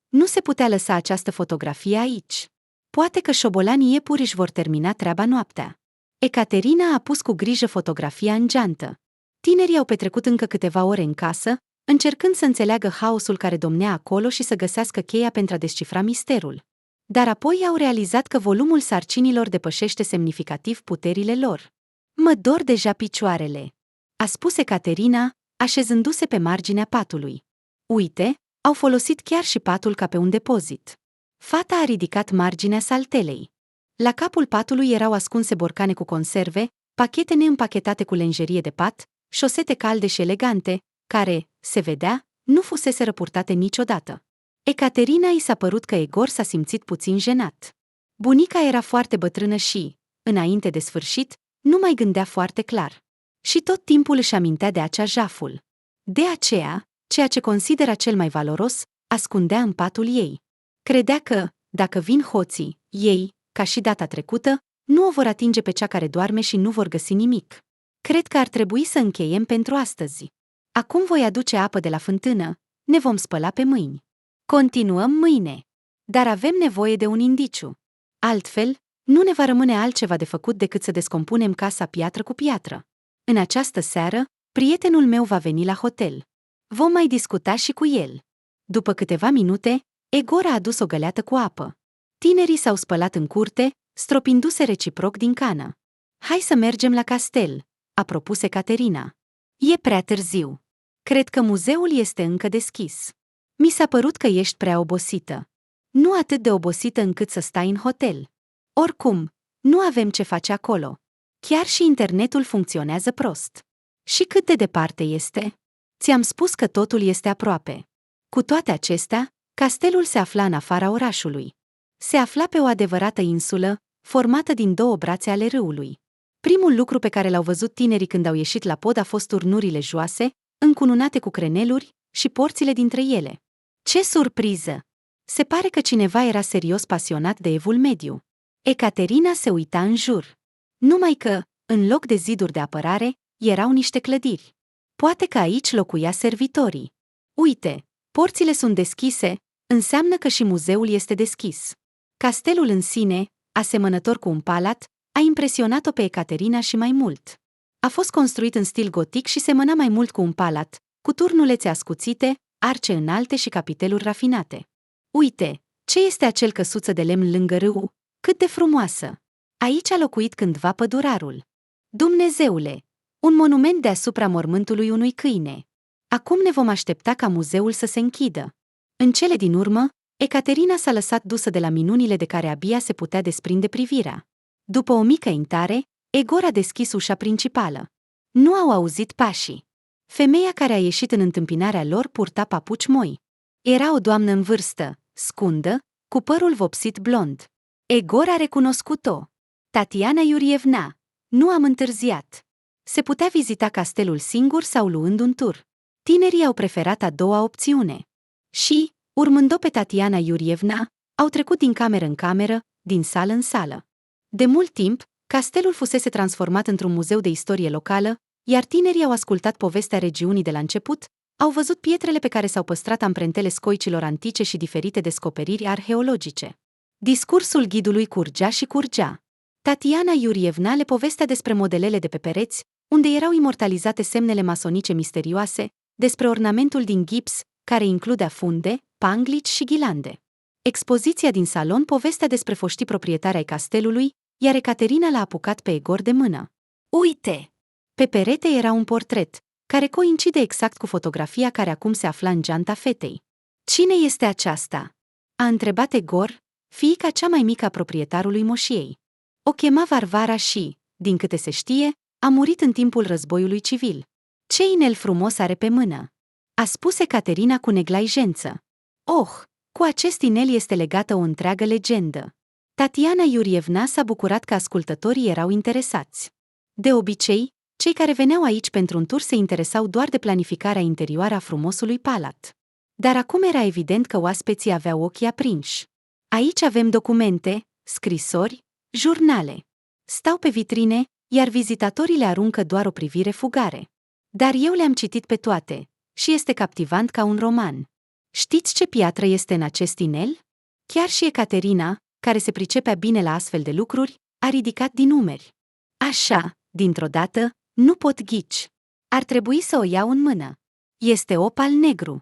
Nu se putea lăsa această fotografie aici. Poate că șobolanii iepuri își vor termina treaba noaptea. Ecaterina a pus cu grijă fotografia în geantă. Tinerii au petrecut încă câteva ore în casă, încercând să înțeleagă haosul care domnea acolo și să găsească cheia pentru a descifra misterul. Dar apoi au realizat că volumul sarcinilor depășește semnificativ puterile lor. Mă dor deja picioarele, a spus Ecaterina, așezându-se pe marginea patului. Uite, au folosit chiar și patul ca pe un depozit. Fata a ridicat marginea saltelei. La capul patului erau ascunse borcane cu conserve, pachete neîmpachetate cu lenjerie de pat, șosete calde și elegante, care, se vedea, nu fusese răpurtate niciodată. Ecaterina i s-a părut că Egor s-a simțit puțin jenat. Bunica era foarte bătrână și, înainte de sfârșit, nu mai gândea foarte clar. Și tot timpul își amintea de acea jaful. De aceea, ceea ce considera cel mai valoros, ascundea în patul ei. Credea că, dacă vin hoții, ei, ca și data trecută, nu o vor atinge pe cea care doarme și nu vor găsi nimic. Cred că ar trebui să încheiem pentru astăzi. Acum voi aduce apă de la fântână, ne vom spăla pe mâini. Continuăm mâine. Dar avem nevoie de un indiciu. Altfel, nu ne va rămâne altceva de făcut decât să descompunem casa piatră cu piatră. În această seară, prietenul meu va veni la hotel. Vom mai discuta și cu el. După câteva minute, Egor a adus o găleată cu apă. Tinerii s-au spălat în curte, stropindu-se reciproc din cană. Hai să mergem la castel, a propus Ecaterina. E prea târziu. Cred că muzeul este încă deschis. Mi s-a părut că ești prea obosită. Nu atât de obosită încât să stai în hotel. Oricum, nu avem ce face acolo. Chiar și internetul funcționează prost. Și cât de departe este? Ți-am spus că totul este aproape. Cu toate acestea, castelul se afla în afara orașului. Se afla pe o adevărată insulă, formată din două brațe ale râului. Primul lucru pe care l-au văzut tinerii când au ieșit la pod a fost turnurile joase, încununate cu creneluri, și porțile dintre ele. Ce surpriză! Se pare că cineva era serios pasionat de Evul Mediu. Ecaterina se uita în jur. Numai că, în loc de ziduri de apărare, erau niște clădiri. Poate că aici locuia servitorii. Uite, porțile sunt deschise, înseamnă că și muzeul este deschis. Castelul în sine, asemănător cu un palat, a impresionat-o pe Ecaterina și mai mult. A fost construit în stil gotic și semăna mai mult cu un palat, cu turnulețe ascuțite, arce înalte și capiteluri rafinate. Uite, ce este acel căsuță de lemn lângă râu? Cât de frumoasă! Aici a locuit cândva pădurarul. Dumnezeule! Un monument deasupra mormântului unui câine. Acum ne vom aștepta ca muzeul să se închidă. În cele din urmă, Ecaterina s-a lăsat dusă de la minunile de care abia se putea desprinde privirea. După o mică intare, Egor a deschis ușa principală. Nu au auzit pașii. Femeia care a ieșit în întâmpinarea lor purta papuci moi. Era o doamnă în vârstă, scundă, cu părul vopsit blond. Egor a recunoscut-o. Tatiana Iurievna. Nu am întârziat. Se putea vizita castelul singur sau luând un tur. Tinerii au preferat a doua opțiune. Și, urmând-o pe Tatiana Iurievna, au trecut din cameră în cameră, din sală în sală. De mult timp, castelul fusese transformat într-un muzeu de istorie locală, iar tinerii au ascultat povestea regiunii de la început, au văzut pietrele pe care s-au păstrat amprentele scoicilor antice și diferite descoperiri arheologice. Discursul ghidului curgea și curgea. Tatiana Iurievna le povestea despre modelele de pe pereți, unde erau imortalizate semnele masonice misterioase, despre ornamentul din gips, care includea funde, panglici și ghilande. Expoziția din salon povestea despre foștii proprietari ai castelului, iar Ecaterina l-a apucat pe Egor de mână. Uite! Pe perete era un portret, care coincide exact cu fotografia care acum se afla în geanta fetei. Cine este aceasta? A întrebat Egor, fiica cea mai mică a proprietarului moșiei. O chema Varvara și, din câte se știe, a murit în timpul războiului civil. Ce inel frumos are pe mână! A spus Ecaterina cu neglaijență. Oh, cu acest inel este legată o întreagă legendă. Tatiana Iurievna s-a bucurat că ascultătorii erau interesați. De obicei, cei care veneau aici pentru un tur se interesau doar de planificarea interioară a frumosului palat. Dar acum era evident că oaspeții aveau ochii aprinși. Aici avem documente, scrisori, jurnale. Stau pe vitrine, iar vizitatorii le aruncă doar o privire fugare. Dar eu le-am citit pe toate, și este captivant ca un roman. Știți ce piatră este în acest inel? Chiar și Ecaterina, care se pricepea bine la astfel de lucruri, a ridicat din umeri. Așa, dintr-o dată, nu pot ghici. Ar trebui să o iau în mână. Este opal negru.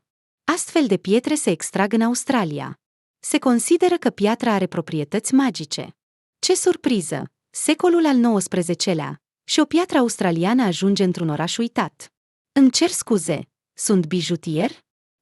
Astfel de pietre se extrag în Australia. Se consideră că piatra are proprietăți magice. Ce surpriză! Secolul al XIX-lea și o piatră australiană ajunge într-un oraș uitat. Îmi cer scuze, sunt bijutier?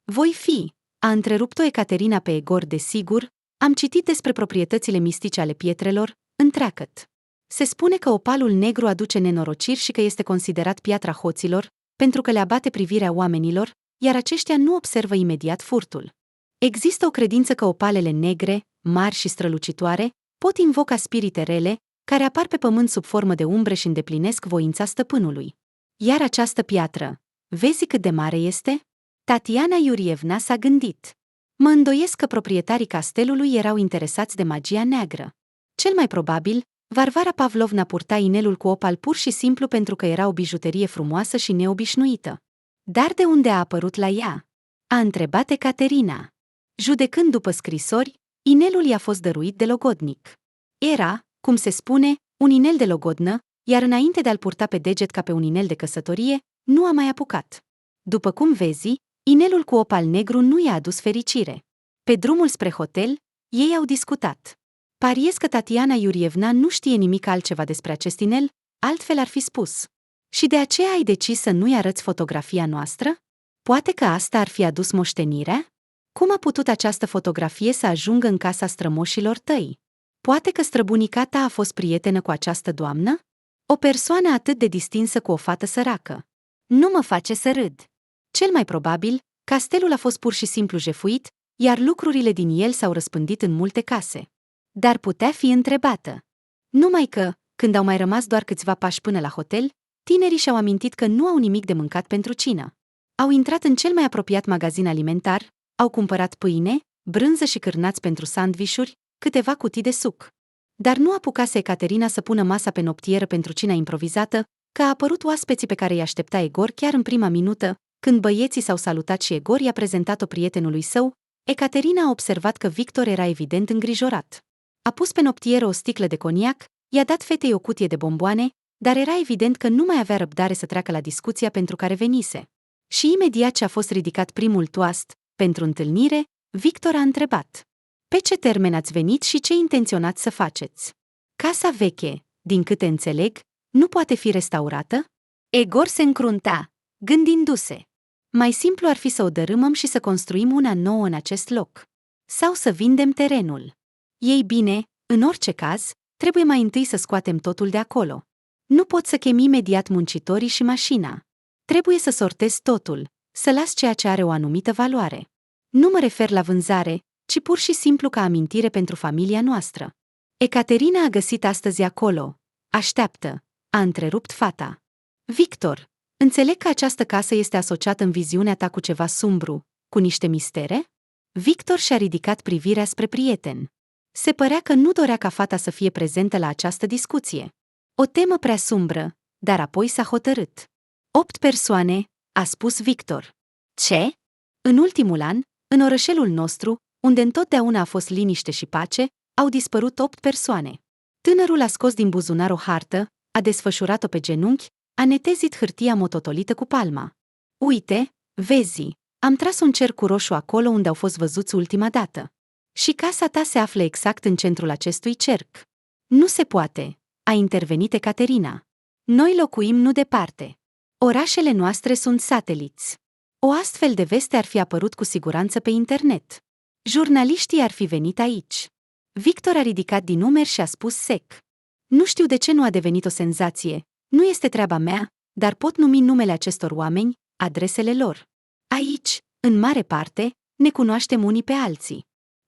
Voi fi, a întrerupt-o Ecaterina pe Egor, desigur, am citit despre proprietățile mistice ale pietrelor, întreagăt. Se spune că opalul negru aduce nenorociri și că este considerat piatra hoților, pentru că le abate privirea oamenilor, iar aceștia nu observă imediat furtul. Există o credință că opalele negre, mari și strălucitoare, pot invoca spirite rele, care apar pe pământ sub formă de umbre și îndeplinesc voința stăpânului. Iar această piatră, vezi cât de mare este? Tatiana Iurievna s-a gândit. Mă îndoiesc că proprietarii castelului erau interesați de magia neagră. Cel mai probabil, Varvara Pavlovna purta inelul cu opal pur și simplu pentru că era o bijuterie frumoasă și neobișnuită. Dar de unde a apărut la ea? A întrebat Ecaterina. Judecând după scrisori, inelul i-a fost dăruit de logodnic. Era, cum se spune, un inel de logodnă, iar înainte de a-l purta pe deget ca pe un inel de căsătorie, nu a mai apucat. După cum vezi, inelul cu opal negru nu i-a adus fericire. Pe drumul spre hotel, ei au discutat. Pariez că Tatiana Iurievna nu știe nimic altceva despre acest inel, altfel ar fi spus. Și de aceea ai decis să nu-i arăți fotografia noastră? Poate că asta ar fi adus moștenirea? Cum a putut această fotografie să ajungă în casa strămoșilor tăi? Poate că străbunica ta a fost prietenă cu această doamnă? O persoană atât de distinsă cu o fată săracă. Nu mă face să râd. Cel mai probabil, castelul a fost pur și simplu jefuit, iar lucrurile din el s-au răspândit în multe case. Dar putea fi întrebată. Numai că, când au mai rămas doar câțiva pași până la hotel, tinerii și-au amintit că nu au nimic de mâncat pentru cină. Au intrat în cel mai apropiat magazin alimentar, au cumpărat pâine, brânză și cârnați pentru sandvișuri, câteva cutii de suc. Dar nu apucase Ecaterina să pună masa pe noptieră pentru cina improvizată, că a apărut oaspeții pe care îi aștepta Egor chiar în prima minută, când băieții s-au salutat și Egor i-a prezentat-o prietenului său. Ecaterina a observat că Victor era evident îngrijorat. A pus pe noptieră o sticlă de coniac, i-a dat fetei o cutie de bomboane, dar era evident că nu mai avea răbdare să treacă la discuția pentru care venise. Și imediat ce a fost ridicat primul toast, pentru întâlnire, Victor a întrebat. Pe ce termen ați venit și ce intenționați să faceți? Casa veche, din câte înțeleg, nu poate fi restaurată? Egor se încrunta, gândindu-se. Mai simplu ar fi să o dărâmăm și să construim una nouă în acest loc. Sau să vindem terenul. Ei bine, în orice caz, trebuie mai întâi să scoatem totul de acolo. Nu pot să chem imediat muncitorii și mașina. Trebuie să sortez totul, să las ceea ce are o anumită valoare. Nu mă refer la vânzare, ci pur și simplu ca amintire pentru familia noastră. Ecaterina a găsit astăzi acolo. Așteaptă, a întrerupt fata. Victor, înțeleg că această casă este asociată în viziunea ta cu ceva sumbru, cu niște mistere? Victor și-a ridicat privirea spre prieten. Se părea că nu dorea ca fata să fie prezentă la această discuție. O temă prea sumbră, dar apoi s-a hotărât. 8 persoane, a spus Victor. Ce? În ultimul an, în orășelul nostru, unde întotdeauna a fost liniște și pace, au dispărut 8 persoane. Tânărul a scos din buzunar o hartă, a desfășurat-o pe genunchi, a netezit hârtia mototolită cu palma. Uite, vezi, am tras un cerc cu roșu acolo unde au fost văzuți ultima dată. Și casa ta se află exact în centrul acestui cerc. Nu se poate, a intervenit Ecaterina. Noi locuim nu departe. Orașele noastre sunt sateliți. O astfel de veste ar fi apărut cu siguranță pe internet. Jurnaliștii ar fi venit aici. Victor a ridicat din umeri și a spus sec. Nu știu de ce nu a devenit o senzație. Nu este treaba mea, dar pot numi numele acestor oameni, adresele lor. Aici, în mare parte, ne cunoaștem unii pe alții.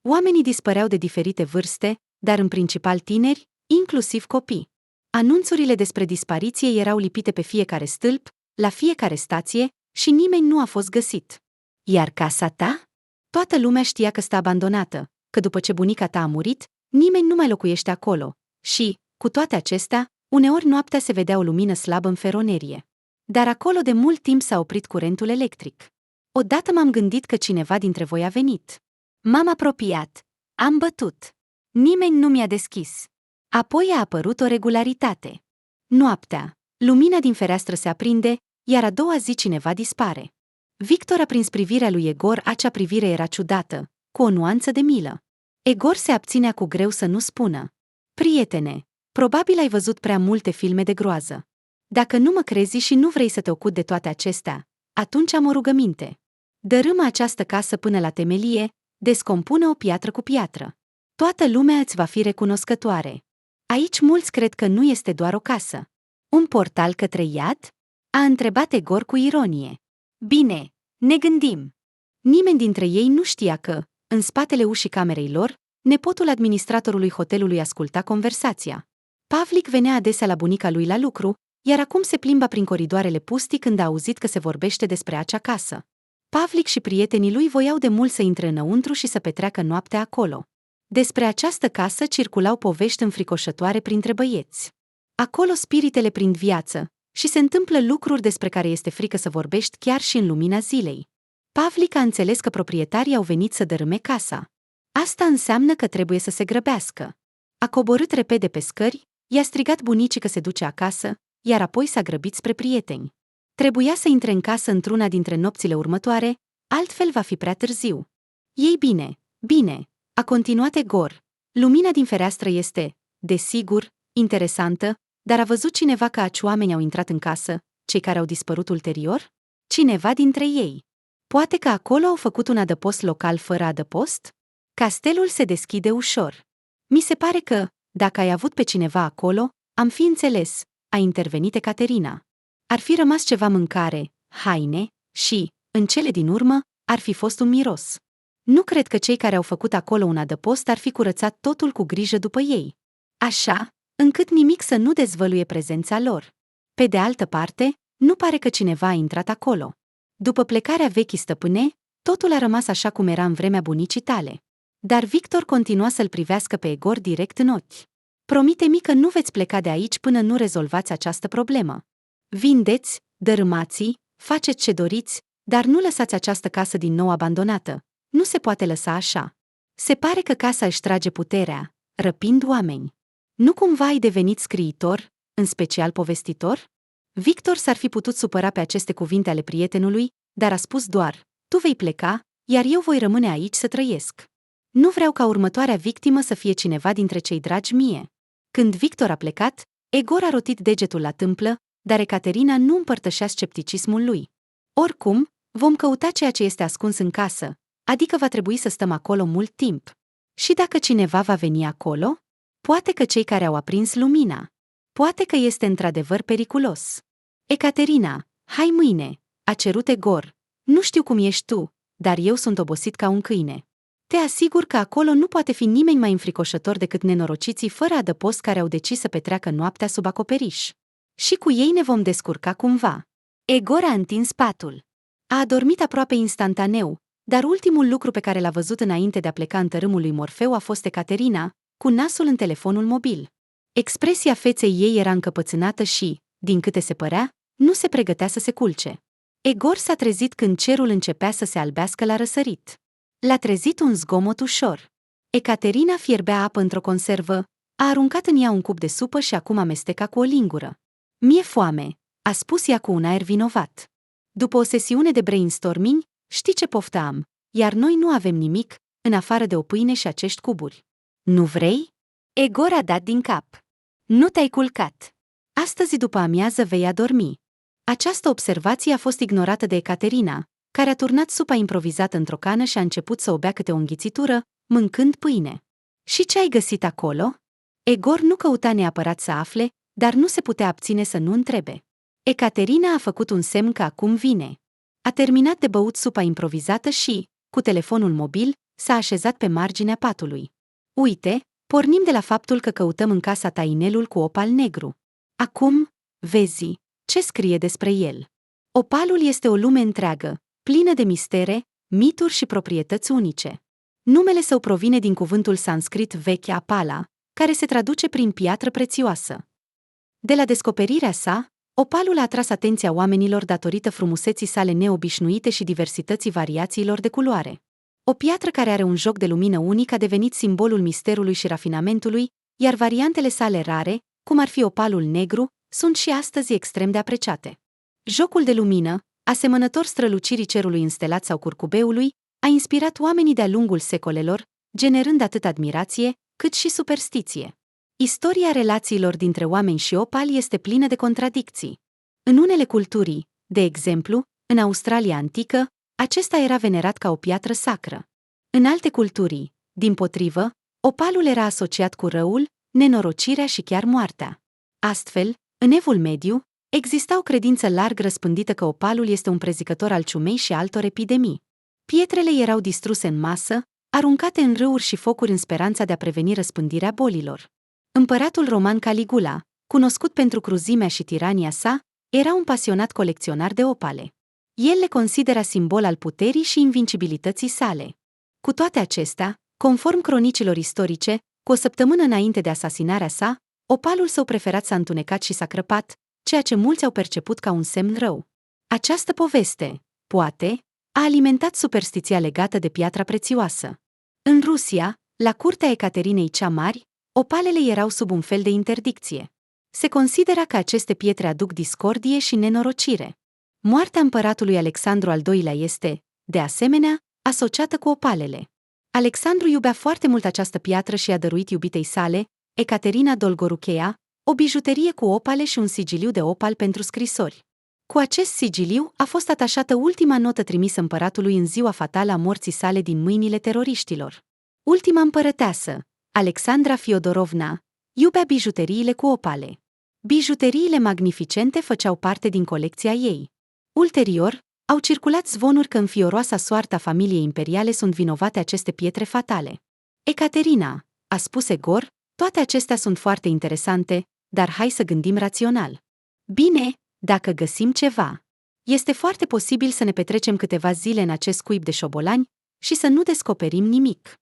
Oamenii dispăreau de diferite vârste, dar în principal tineri, inclusiv copii. Anunțurile despre dispariție erau lipite pe fiecare stâlp, la fiecare stație, și nimeni nu a fost găsit. Iar casa ta? Toată lumea știa că stă abandonată, că după ce bunica ta a murit, nimeni nu mai locuiește acolo. Și, cu toate acestea, uneori noaptea se vedea o lumină slabă în feronerie. Dar acolo de mult timp s-a oprit curentul electric. Odată m-am gândit că cineva dintre voi a venit. M-am apropiat. Am bătut. Nimeni nu mi-a deschis. Apoi a apărut o regularitate. Noaptea, lumina din fereastră se aprinde, iar a doua zi cineva dispare. Victor a prins privirea lui Egor, acea privire era ciudată, cu o nuanță de milă. Egor se abținea cu greu să nu spună. Prietene, probabil ai văzut prea multe filme de groază. Dacă nu mă crezi și nu vrei să te ocupi de toate acestea, atunci am o rugăminte. Dărâmă această casă până la temelie, descompune-o piatră cu piatră. Toată lumea îți va fi recunoscătoare. Aici mulți cred că nu este doar o casă. Un portal către iad? A întrebat Egor cu ironie. Bine, ne gândim. Nimeni dintre ei nu știa că, în spatele ușii camerei lor, nepotul administratorului hotelului asculta conversația. Pavlik venea adesea la bunica lui la lucru, iar acum se plimba prin coridoarele pustii când a auzit că se vorbește despre acea casă. Pavlik și prietenii lui voiau de mult să intre înăuntru și să petreacă noaptea acolo. Despre această casă circulau povești înfricoșătoare printre băieți. Acolo spiritele prind viață și se întâmplă lucruri despre care este frică să vorbești chiar și în lumina zilei. Pavlik a înțeles că proprietarii au venit să dărâme casa. Asta înseamnă că trebuie să se grăbească. A coborât repede pe scări, i-a strigat bunicii că se duce acasă, iar apoi s-a grăbit spre prieteni. Trebuia să intre în casă într-una dintre nopțile următoare, altfel va fi prea târziu. Ei bine, a continuat Egor. Lumina din fereastră este, desigur, interesantă, dar a văzut cineva că aci oameni au intrat în casă, cei care au dispărut ulterior? Cineva dintre ei. Poate că acolo au făcut un adăpost local fără adăpost? Castelul se deschide ușor. Mi se pare că, dacă ai avut pe cineva acolo, am fi înțeles, a intervenit Ecaterina. Ar fi rămas ceva mâncare, haine și, în cele din urmă, ar fi fost un miros. Nu cred că cei care au făcut acolo un adăpost ar fi curățat totul cu grijă după ei. Așa, încât nimic să nu dezvăluie prezența lor. Pe de altă parte, nu pare că cineva a intrat acolo. După plecarea vechii stăpâne, totul a rămas așa cum era în vremea bunicii tale. Dar Victor continua să-l privească pe Egor direct în ochi. Promite-mi că nu veți pleca de aici până nu rezolvați această problemă. Vindeți, dărâmați, faceți ce doriți, dar nu lăsați această casă din nou abandonată. Nu se poate lăsa așa. Se pare că casa își trage puterea, răpind oameni. Nu cumva ai devenit scriitor, în special povestitor? Victor s-ar fi putut supăra pe aceste cuvinte ale prietenului, dar a spus doar, tu vei pleca, iar eu voi rămâne aici să trăiesc. Nu vreau ca următoarea victimă să fie cineva dintre cei dragi mie. Când Victor a plecat, Egor a rotit degetul la tâmplă, dar Ecaterina nu împărtășea scepticismul lui. Oricum, vom căuta ceea ce este ascuns în casă, adică va trebui să stăm acolo mult timp. Și dacă cineva va veni acolo? Poate că cei care au aprins lumina. Poate că este într-adevăr periculos. Ecaterina, hai mâine, a cerut Egor. Nu știu cum ești tu, dar eu sunt obosit ca un câine. Te asigur că acolo nu poate fi nimeni mai înfricoșător decât nenorociții fără adăpost care au decis să petreacă noaptea sub acoperiș. Și cu ei ne vom descurca cumva. Egor a întins patul. A adormit aproape instantaneu, dar ultimul lucru pe care l-a văzut înainte de a pleca în tărâmul lui Morfeu a fost Ecaterina, cu nasul în telefonul mobil. Expresia feței ei era încăpățânată și, din câte se părea, nu se pregătea să se culce. Egor s-a trezit când cerul începea să se albească la răsărit. L-a trezit un zgomot ușor. Ecaterina fierbea apă într-o conservă, a aruncat în ea un cup de supă și acum amesteca cu o lingură. Mi-e foame, a spus ea cu un aer vinovat. După o sesiune de brainstorming, știi ce poftă am, iar noi nu avem nimic, în afară de o pâine și acești cuburi. Nu vrei? Egor a dat din cap. Nu te-ai culcat. Astăzi după amiază vei adormi. Această observație a fost ignorată de Ecaterina, care a turnat supa improvizată într-o cană și a început să o bea câte o înghițitură, mâncând pâine. Și ce ai găsit acolo? Egor nu căuta neapărat să afle, dar nu se putea abține să nu întrebe. Ecaterina a făcut un semn că acum vine. A terminat de băut supa improvizată și, cu telefonul mobil, s-a așezat pe marginea patului. Uite, pornim de la faptul că căutăm în casa ta inelul cu opal negru. Acum, vezi, ce scrie despre el. Opalul este o lume întreagă, plină de mistere, mituri și proprietăți unice. Numele său provine din cuvântul sanscrit vechi apala, care se traduce prin piatră prețioasă. De la descoperirea sa, opalul a atras atenția oamenilor datorită frumuseții sale neobișnuite și diversității variațiilor de culoare. O piatră care are un joc de lumină unic a devenit simbolul misterului și rafinamentului, iar variantele sale rare, cum ar fi opalul negru, sunt și astăzi extrem de apreciate. Jocul de lumină, asemănător strălucirii cerului înstelat sau curcubeului, a inspirat oamenii de-a lungul secolelor, generând atât admirație, cât și superstiție. Istoria relațiilor dintre oameni și opal este plină de contradicții. În unele culturi, de exemplu, în Australia antică, acesta era venerat ca o piatră sacră. În alte culturi, dimpotrivă, opalul era asociat cu răul, nenorocirea și chiar moartea. Astfel, în Evul Mediu, exista o credință larg răspândită că opalul este un prezicător al ciumei și altor epidemii. Pietrele erau distruse în masă, aruncate în râuri și focuri în speranța de a preveni răspândirea bolilor. Împăratul roman Caligula, cunoscut pentru cruzimea și tirania sa, era un pasionat colecționar de opale. El le considera simbol al puterii și invincibilității sale. Cu toate acestea, conform cronicilor istorice, cu o săptămână înainte de asasinarea sa, opalul său preferat s-a întunecat și s-a crăpat, ceea ce mulți au perceput ca un semn rău. Această poveste, poate, a alimentat superstiția legată de piatra prețioasă. În Rusia, la curtea Ecaterinei cea Mare, opalele erau sub un fel de interdicție. Se considera că aceste pietre aduc discordie și nenorocire. Moartea împăratului Alexandru al II-lea este, de asemenea, asociată cu opalele. Alexandru iubea foarte mult această piatră și a dăruit iubitei sale, Ecaterina Dolgorucheia, o bijuterie cu opale și un sigiliu de opal pentru scrisori. Cu acest sigiliu a fost atașată ultima notă trimisă împăratului în ziua fatală a morții sale din mâinile teroriștilor. Ultima împărăteasă, Alexandra Fiodorovna, iubea bijuteriile cu opale. Bijuteriile magnificente făceau parte din colecția ei. Ulterior, au circulat zvonuri că în fioroasa soarta familiei imperiale sunt vinovate aceste pietre fatale. Ecaterina, a spus Egor, toate acestea sunt foarte interesante, dar hai să gândim rațional. Bine, dacă găsim ceva. Este foarte posibil să ne petrecem câteva zile în acest cuib de șobolani și să nu descoperim nimic.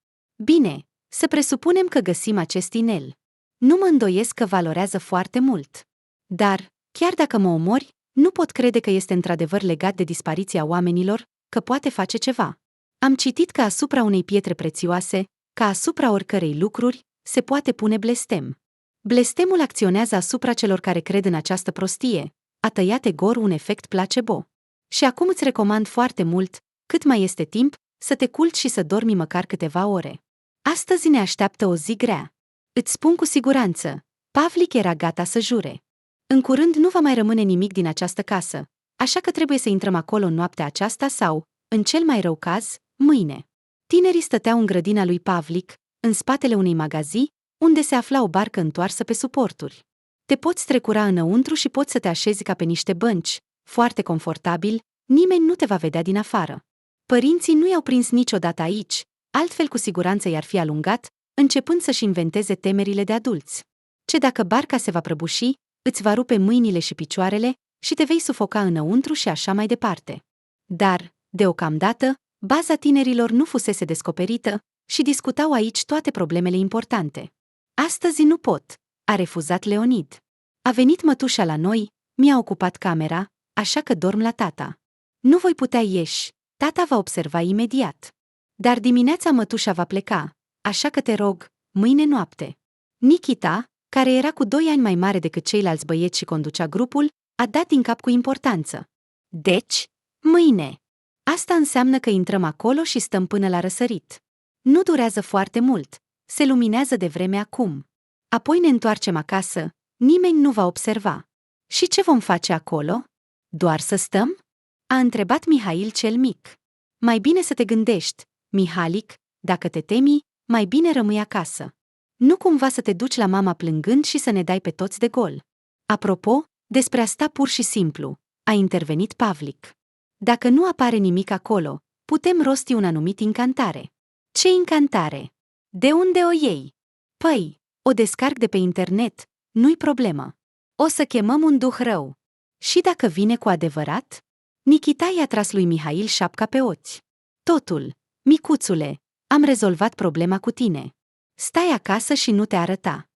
Bine, să presupunem că găsim acest inel. Nu mă îndoiesc că valorează foarte mult. Dar, chiar dacă mă omori, nu pot crede că este într-adevăr legat de dispariția oamenilor, că poate face ceva. Am citit că asupra unei pietre prețioase, ca asupra oricărei lucruri, se poate pune blestem. Blestemul acționează asupra celor care cred în această prostie, a tăiat Egor un efect placebo. Și acum îți recomand foarte mult, cât mai este timp, să te culci și să dormi măcar câteva ore. Astăzi ne așteaptă o zi grea. Îți spun cu siguranță, Pavlik era gata să jure. În curând nu va mai rămâne nimic din această casă, așa că trebuie să intrăm acolo în noaptea aceasta sau, în cel mai rău caz, mâine. Tinerii stăteau în grădina lui Pavlik, în spatele unei magazii, unde se afla o barcă întoarsă pe suporturi. Te poți trecura înăuntru și poți să te așezi ca pe niște bănci, foarte confortabil, nimeni nu te va vedea din afară. Părinții nu i-au prins niciodată aici, altfel cu siguranță i-ar fi alungat, începând să-și inventeze temerile de adulți. Ce dacă barca se va prăbuși, îți va rupe mâinile și picioarele și te vei sufoca înăuntru și așa mai departe. Dar, deocamdată, baza tinerilor nu fusese descoperită și discutau aici toate problemele importante. Astăzi nu pot, a refuzat Leonid. A venit mătușa la noi, mi-a ocupat camera, așa că dorm la tata. Nu voi putea ieși, tata va observa imediat. Dar dimineața mătușa va pleca, așa că te rog, mâine noapte. Nikita, care era cu 2 ani mai mare decât ceilalți băieți și conducea grupul, a dat din cap cu importanță. Deci, mâine. Asta înseamnă că intrăm acolo și stăm până la răsărit. Nu durează foarte mult, se luminează de vreme acum. Apoi ne întoarcem acasă, nimeni nu va observa. Și ce vom face acolo? Doar să stăm? A întrebat Mihail cel mic. Mai bine să te gândești, Mihalic, dacă te temi, mai bine rămâi acasă. Nu cumva să te duci la mama plângând și să ne dai pe toți de gol. Apropo, despre asta pur și simplu, a intervenit Pavlik. Dacă nu apare nimic acolo, putem rosti un anumit incantare. Ce incantare? De unde o iei? Păi, o descarc de pe internet, nu-i problemă. O să chemăm un duh rău. Și dacă vine cu adevărat? Nikita i-a tras lui Mihail șapca pe ochi. Totul, micuțule, am rezolvat problema cu tine. Stai acasă și nu te arăta.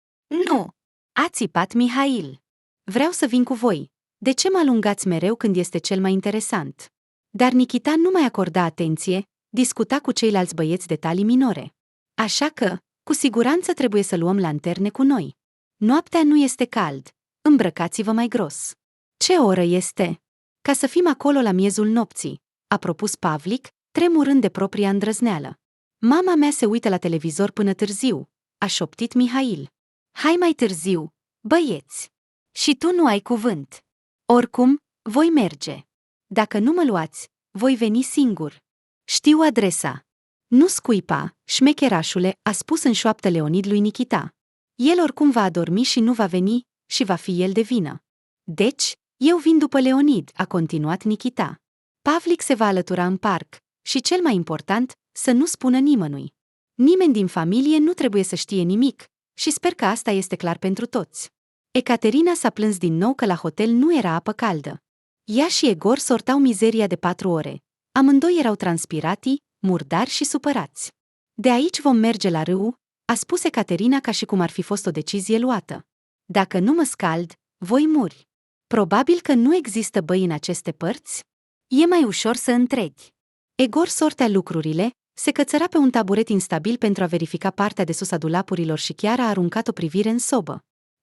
Nu! A țipat Mihail. Vreau să vin cu voi. De ce mă alungați mereu când este cel mai interesant? Dar Nikita nu mai acorda atenție, discuta cu ceilalți băieți detalii minore. Așa că, cu siguranță trebuie să luăm lanterne cu noi. Noaptea nu este cald, îmbrăcați-vă mai gros. Ce oră este? Ca să fim acolo la miezul nopții, a propus Pavlik, tremurând de propria îndrăzneală. Mama mea se uită la televizor până târziu, a șoptit Mihail. Hai mai târziu, băieți. Și tu nu ai cuvânt. Oricum, voi merge. Dacă nu mă luați, voi veni singur. Știu adresa. Nu scuipa, șmecherașule, a spus în șoaptă Leonid lui Nikita. El oricum va adormi și nu va veni, și va fi el de vină. Deci, eu vin după Leonid, a continuat Nikita. Pavlik se va alătura în parc, și cel mai important, să nu spună nimănui. Nimeni din familie nu trebuie să știe nimic, Și sper că asta este clar pentru toți. Ecaterina s-a plâns din nou că la hotel nu era apă caldă. Ea și Egor sortau mizeria de 4 ore. Amândoi erau transpiratii, murdari și supărați. De aici vom merge la râu, a spus Ecaterina ca și cum ar fi fost o decizie luată. Dacă nu mă scald, voi muri. Probabil că nu există băi în aceste părți? E mai ușor să întrebi. Egor sortea lucrurile, se cățăra pe un taburet instabil pentru a verifica partea de sus a dulapurilor și chiar a aruncat o privire în sobă.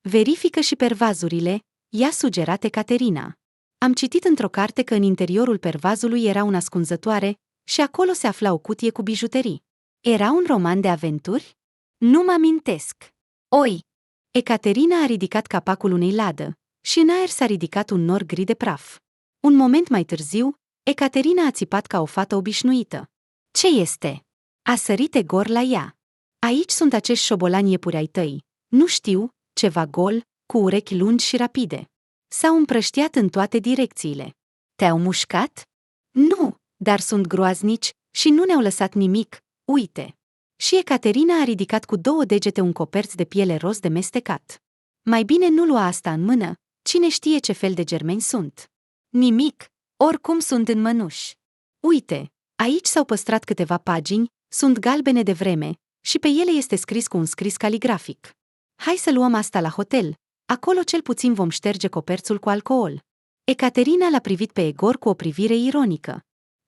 Verifică și pervazurile, i-a sugerat Ecaterina. Am citit într-o carte că în interiorul pervazului era una ascunzătoare și acolo se afla o cutie cu bijuterii. Era un roman de aventuri? Nu mă amintesc. Oi! Ecaterina a ridicat capacul unei ladă și în aer s-a ridicat un nor gri de praf. Un moment mai târziu, Ecaterina a țipat ca o fată obișnuită. Ce este? A sărit Egor la ea. Aici sunt acești șobolani iepuri ai tăi. Nu știu, ceva gol, cu urechi lungi și rapide. S-au împrăștiat în toate direcțiile. Te-au mușcat? Nu, dar sunt groaznici și nu ne-au lăsat nimic, uite. Și Ecaterina a ridicat cu 2 degete un coperț de piele roz de mestecat. Mai bine nu lua asta în mână, cine știe ce fel de germeni sunt. Nimic, oricum sunt în mănuși. Uite, aici s-au păstrat câteva pagini, sunt galbene de vreme, și pe ele este scris cu un scris caligrafic. Hai să luăm asta la hotel, acolo cel puțin vom șterge coperțul cu alcool. Ecaterina l-a privit pe Egor cu o privire ironică.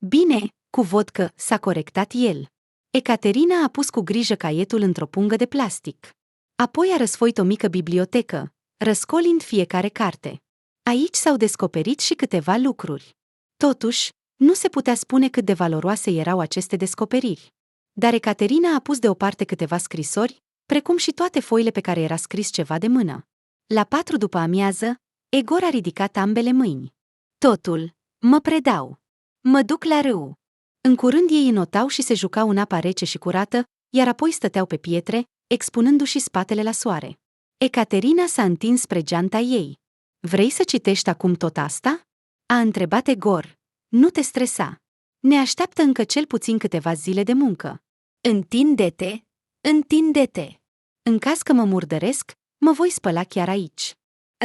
Bine, cu vodcă, s-a corectat el. Ecaterina a pus cu grijă caietul într-o pungă de plastic. Apoi a răsfoit o mică bibliotecă, răscolind fiecare carte. Aici s-au descoperit și câteva lucruri. Totuși, nu se putea spune cât de valoroase erau aceste descoperiri. Dar Ecaterina a pus deoparte câteva scrisori, precum și toate foile pe care era scris ceva de mână. La 4 după amiază, Egor a ridicat ambele mâini. Totul, mă predau. Mă duc la râu. În curând ei înotau și se jucau în apa rece și curată, iar apoi stăteau pe pietre, expunându-și spatele la soare. Ecaterina s-a întins spre geanta ei. Vrei să citești acum tot asta? A întrebat Egor. Nu te stresa. Ne așteaptă încă cel puțin câteva zile de muncă. Întinde-te, întinde-te. În caz că mă murdăresc, mă voi spăla chiar aici.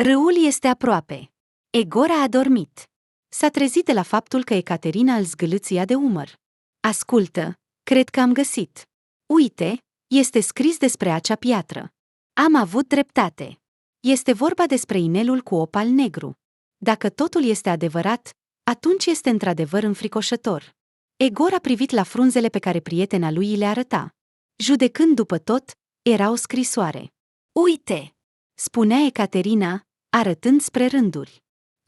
Râul este aproape. Egor a adormit. S-a trezit de la faptul că Ecaterina îl zgâlâția de umăr. Ascultă, cred că am găsit. Uite, este scris despre acea piatră. Am avut dreptate. Este vorba despre inelul cu opal negru. Dacă totul este adevărat, atunci este într-adevăr înfricoșător. Egor a privit la frunzele pe care prietena lui le arăta. Judecând după tot, era o scrisoare. Uite! Spunea Ecaterina, arătând spre rânduri.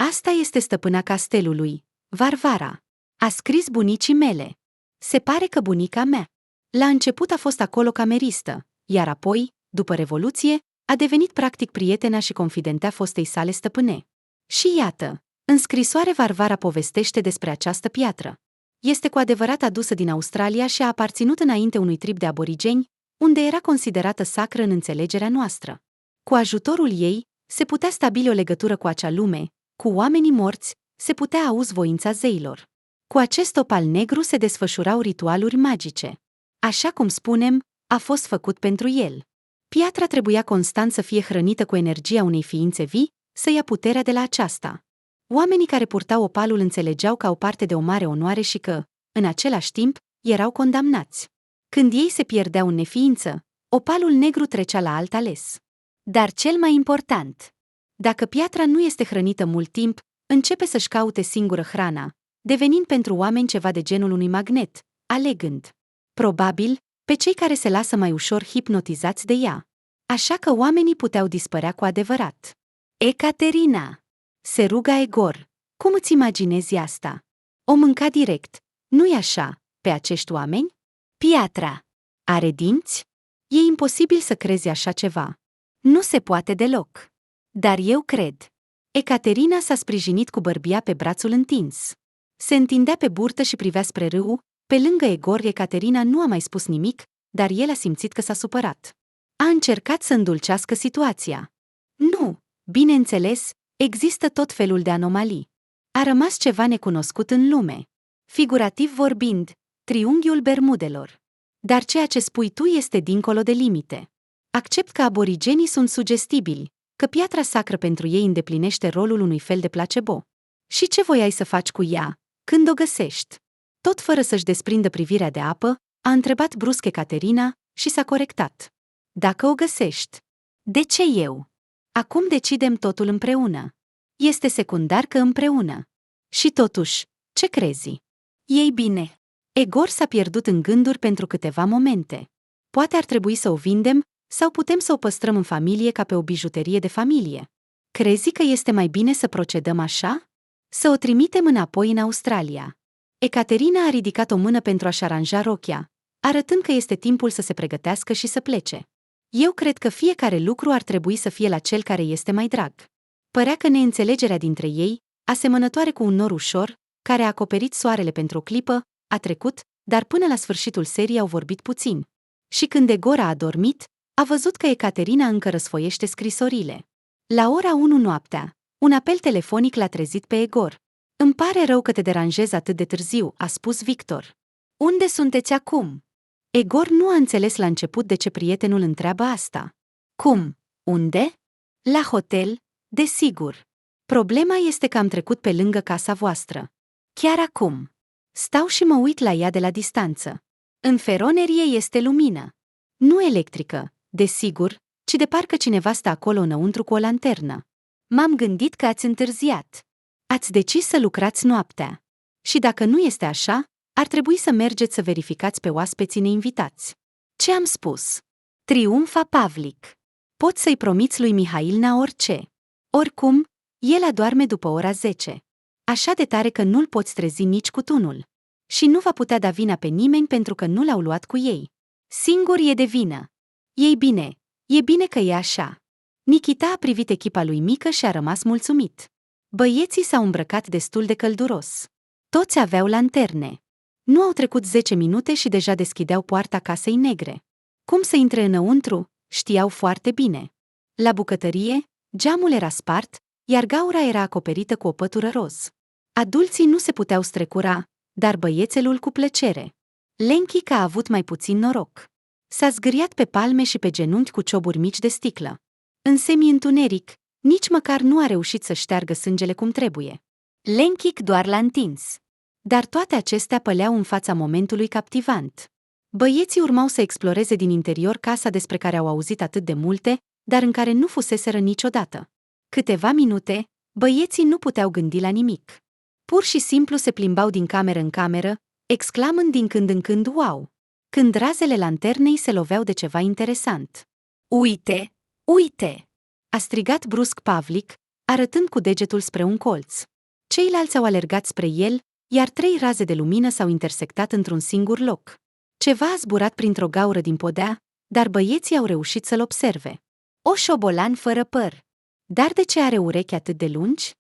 Asta este stăpâna castelului, Varvara. A scris bunicii mele. Se pare că bunica mea. La început a fost acolo cameristă, iar apoi, după Revoluție, a devenit practic prietena și confidentea fostei sale stăpâne. Și iată, în scrisoare Varvara povestește despre această piatră. Este cu adevărat adusă din Australia și a aparținut înainte unui trib de aborigeni, unde era considerată sacră în înțelegerea noastră. Cu ajutorul ei, se putea stabili o legătură cu acea lume, cu oamenii morți, se putea auzi voința zeilor. Cu acest opal negru se desfășurau ritualuri magice. Așa cum spunem, a fost făcut pentru el. Piatra trebuia constant să fie hrănită cu energia unei ființe vii, să ia puterea de la aceasta. Oamenii care purtau opalul înțelegeau ca o parte de o mare onoare și că, în același timp, erau condamnați. Când ei se pierdeau în neființă, opalul negru trecea la alt ales. Dar cel mai important, dacă piatra nu este hrănită mult timp, începe să-și caute singură hrana, devenind pentru oameni ceva de genul unui magnet, alegând, probabil, pe cei care se lasă mai ușor hipnotizați de ea. Așa că oamenii puteau dispărea cu adevărat. Ecaterina! Se ruga Egor. Cum îți imaginezi asta? O mânca direct, nu-i așa, pe acești oameni? Piatra! Are dinți? E imposibil să crezi așa ceva. Nu se poate deloc. Dar eu cred. Ecaterina s-a sprijinit cu bărbia pe brațul întins. Se întindea pe burtă și privea spre râu. Pe lângă Egor, Ecaterina nu a mai spus nimic, dar el a simțit că s-a supărat. A încercat să îndulcească situația. Nu, bineînțeles, există tot felul de anomalii. A rămas ceva necunoscut în lume. Figurativ vorbind, triunghiul Bermudelor. Dar ceea ce spui tu este dincolo de limite. Accept că aborigenii sunt sugestibili, că piatra sacră pentru ei îndeplinește rolul unui fel de placebo. Și ce voiai să faci cu ea, când o găsești? Tot fără să-și desprindă privirea de apă, a întrebat brusc Ecaterina și s-a corectat. Dacă o găsești. De ce eu? Acum decidem totul împreună. Este secundar că împreună. Și totuși, ce crezi? Ei bine. Egor s-a pierdut în gânduri pentru câteva momente. Poate ar trebui să o vindem, sau putem să o păstrăm în familie ca pe o bijuterie de familie. Crezi că este mai bine să procedăm așa? Să o trimitem înapoi în Australia. Ecaterina a ridicat o mână pentru a-și aranja rochia, arătând că este timpul să se pregătească și să plece. Eu cred că fiecare lucru ar trebui să fie la cel care este mai drag. Părea că neînțelegerea dintre ei, asemănătoare cu un nor ușor, care a acoperit soarele pentru o clipă, a trecut, dar până la sfârșitul serii au vorbit puțin. Și când Egor a adormit, a văzut că Ecaterina încă răsfoiește scrisorile. La ora 1 noaptea, un apel telefonic l-a trezit pe Egor. Îmi pare rău că te deranjez atât de târziu, a spus Victor. Unde sunteți acum? Egor nu a înțeles la început de ce prietenul întreabă asta. Cum? Unde? La hotel, desigur. Problema este că am trecut pe lângă casa voastră. Chiar acum. Stau și mă uit la ea de la distanță. În feronerie este lumină. Nu electrică, desigur, ci de parcă cineva stă acolo înăuntru cu o lanternă. M-am gândit că ați întârziat. Ați decis să lucrați noaptea. Și dacă nu este așa, ar trebui să mergeți să verificați pe oaspeții neinvitați. Ce am spus? Triumfa Pavlik. Poți să-i promiți lui Mihailna orice. Oricum, el adorme după ora 10. Așa de tare că nu-l poți trezi nici cu tunul. Și nu va putea da vina pe nimeni pentru că nu l-au luat cu ei. Singur e de vină. E bine că e așa. Nikita a privit echipa lui mică și a rămas mulțumit. Băieții s-au îmbrăcat destul de călduros. Toți aveau lanterne. Nu au trecut 10 minute și deja deschideau poarta casei negre. Cum să intre înăuntru, știau foarte bine. La bucătărie, geamul era spart, iar gaura era acoperită cu o pătură roz. Adulții nu se puteau strecura, dar băiețelul cu plăcere. Lenchic a avut mai puțin noroc. S-a zgâriat pe palme și pe genunchi cu cioburi mici de sticlă. În semi-întuneric, nici măcar nu a reușit să șteargă sângele cum trebuie. Lenchic doar l-a întins. Dar toate acestea păleau în fața momentului captivant. Băieții urmau să exploreze din interior casa despre care au auzit atât de multe, dar în care nu fuseseră niciodată. Câteva minute, băieții nu puteau gândi la nimic. Pur și simplu se plimbau din cameră în cameră, exclamând din când în când wow, când razele lanternei se loveau de ceva interesant. Uite! Uite! A strigat brusc Pavlik, arătând cu degetul spre un colț. Ceilalți au alergat spre el, iar 3 raze de lumină s-au intersectat într-un singur loc. Ceva a zburat printr-o gaură din podea, dar băieții au reușit să-l observe. O șobolan fără păr. Dar de ce are urechi atât de lungi?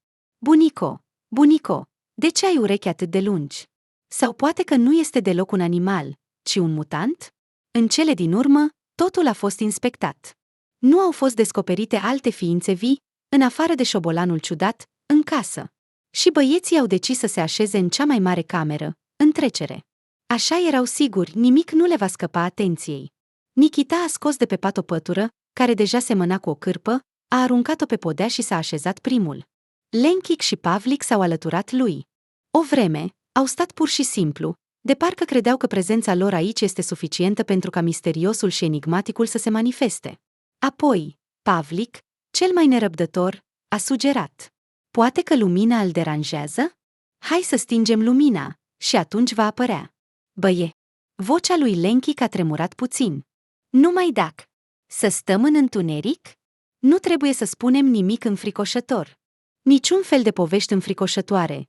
Bunico, de ce ai urechi atât de lungi? Sau poate că nu este deloc un animal, ci un mutant? În cele din urmă, totul a fost inspectat. Nu au fost descoperite alte ființe vii, în afară de șobolanul ciudat, în casă. Și băieții au decis să se așeze în cea mai mare cameră, în trecere. Așa erau siguri, nimic nu le va scăpa atenției. Nikita a scos de pe pat o pătură, care deja semăna cu o cârpă, a aruncat-o pe podea și s-a așezat primul. Lenchic și Pavlik s-au alăturat lui. O vreme, au stat pur și simplu, de parcă credeau că prezența lor aici este suficientă pentru ca misteriosul și enigmaticul să se manifeste. Apoi, Pavlik, cel mai nerăbdător, a sugerat. Poate că lumina îl deranjează? Hai să stingem lumina, și atunci va apărea. Băie! Vocea lui Lenchic a tremurat puțin. Numai dacă. Să stăm în întuneric? Nu trebuie să spunem nimic înfricoșător. Niciun fel de povești înfricoșătoare.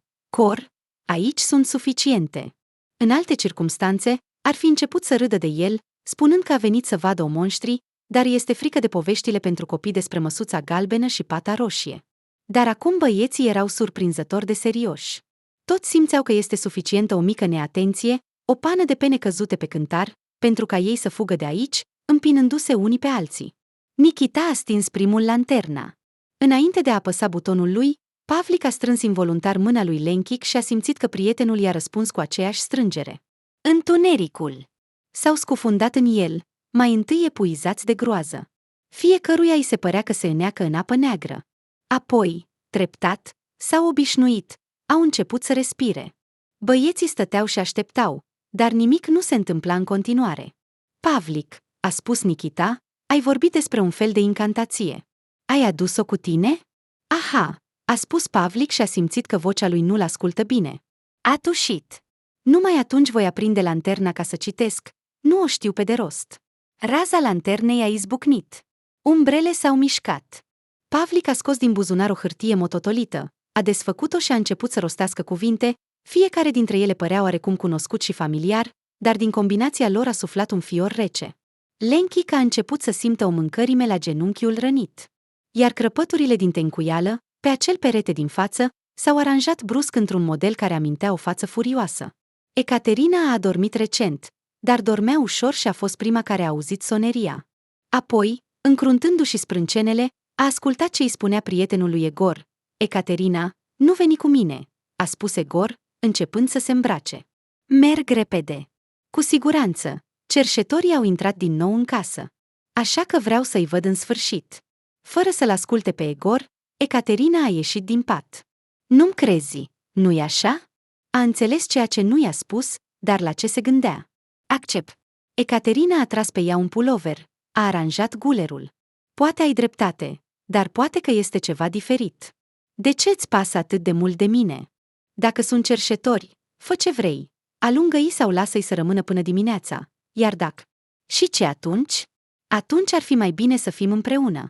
Aici sunt suficiente. În alte circumstanțe, ar fi început să râdă de el, spunând că a venit să vadă o monștri, dar este frică de poveștile pentru copii despre măsuța galbenă și pata roșie. Dar acum băieții erau surprinzător de serioși. Toți simțeau că este suficientă o mică neatenție, o pană de pene căzute pe cântar, pentru ca ei să fugă de aici, împinându-se unii pe alții. Nikita a stins primul lanterna. Înainte de a apăsa butonul lui, Pavlik a strâns involuntar mâna lui Lenchic și a simțit că prietenul i-a răspuns cu aceeași strângere. Întunericul! S-au scufundat în el, mai întâi epuizați de groază. Fiecăruia îi se părea că se îneacă în apă neagră. Apoi, treptat, s-au obișnuit, au început să respire. Băieții stăteau și așteptau, dar nimic nu se întâmpla în continuare. Pavlik, a spus Nikita, ai vorbit despre un fel de incantație. Ai adus-o cu tine? Aha, a spus Pavlik și a simțit că vocea lui nu-l ascultă bine. A tușit. Numai atunci voi aprinde lanterna ca să citesc, nu o știu pe de rost. Raza lanternei a izbucnit. Umbrele s-au mișcat. Pavlik a scos din buzunar o hârtie mototolită, a desfăcut-o și a început să rostească cuvinte, fiecare dintre ele părea oarecum cunoscut și familiar, dar din combinația lor a suflat un fior rece. Lenchic a început să simtă o mâncărime la genunchiul rănit. Iar crăpăturile din tencuială, pe acel perete din față, s-au aranjat brusc într-un model care amintea o față furioasă. Ecaterina a adormit recent, dar dormea ușor și a fost prima care a auzit soneria. Apoi, încruntându-și sprâncenele, a ascultat ce îi spunea prietenul lui Egor. Ecaterina, nu veni cu mine, a spus Egor, începând să se îmbrace. Merg repede. Cu siguranță, cerșetorii au intrat din nou în casă. Așa că vreau să-i văd în sfârșit. Fără să-l asculte pe Egor, Ecaterina a ieșit din pat. Nu-mi crezi, nu-i așa? A înțeles ceea ce nu i-a spus, dar la ce se gândea. Accept. Ecaterina a tras pe ea un pulover, a aranjat gulerul. Poate ai dreptate, dar poate că este ceva diferit. De ce îți pasă atât de mult de mine? Dacă sunt cerșetori, fă ce vrei. Alungă-i sau lasă-i să rămână până dimineața. Iar dacă... Și ce atunci? Atunci ar fi mai bine să fim împreună.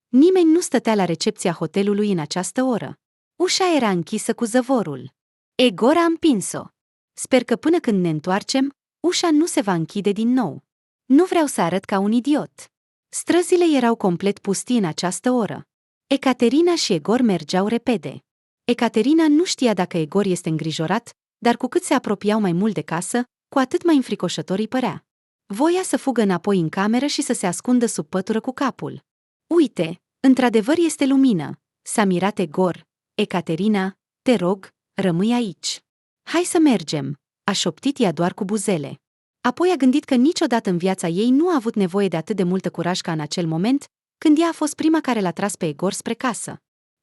Nimeni nu stătea la recepția hotelului în această oră. Ușa era închisă cu zăvorul. Egor a împins-o. Sper că până când ne întoarcem, ușa nu se va închide din nou. Nu vreau să arăt ca un idiot. Străzile erau complet pustii în această oră. Ecaterina și Egor mergeau repede. Ecaterina nu știa dacă Egor este îngrijorat, dar cu cât se apropiau mai mult de casă, cu atât mai înfricoșător îi părea. Voia să fugă înapoi în cameră și să se ascundă sub pătură cu capul. Uite, într-adevăr este lumină, s-a mirat Egor. Ecaterina, te rog, rămâi aici. Hai să mergem, a șoptit ea doar cu buzele. Apoi a gândit că niciodată în viața ei nu a avut nevoie de atât de multă curaj ca în acel moment, când ea a fost prima care l-a tras pe Egor spre casă.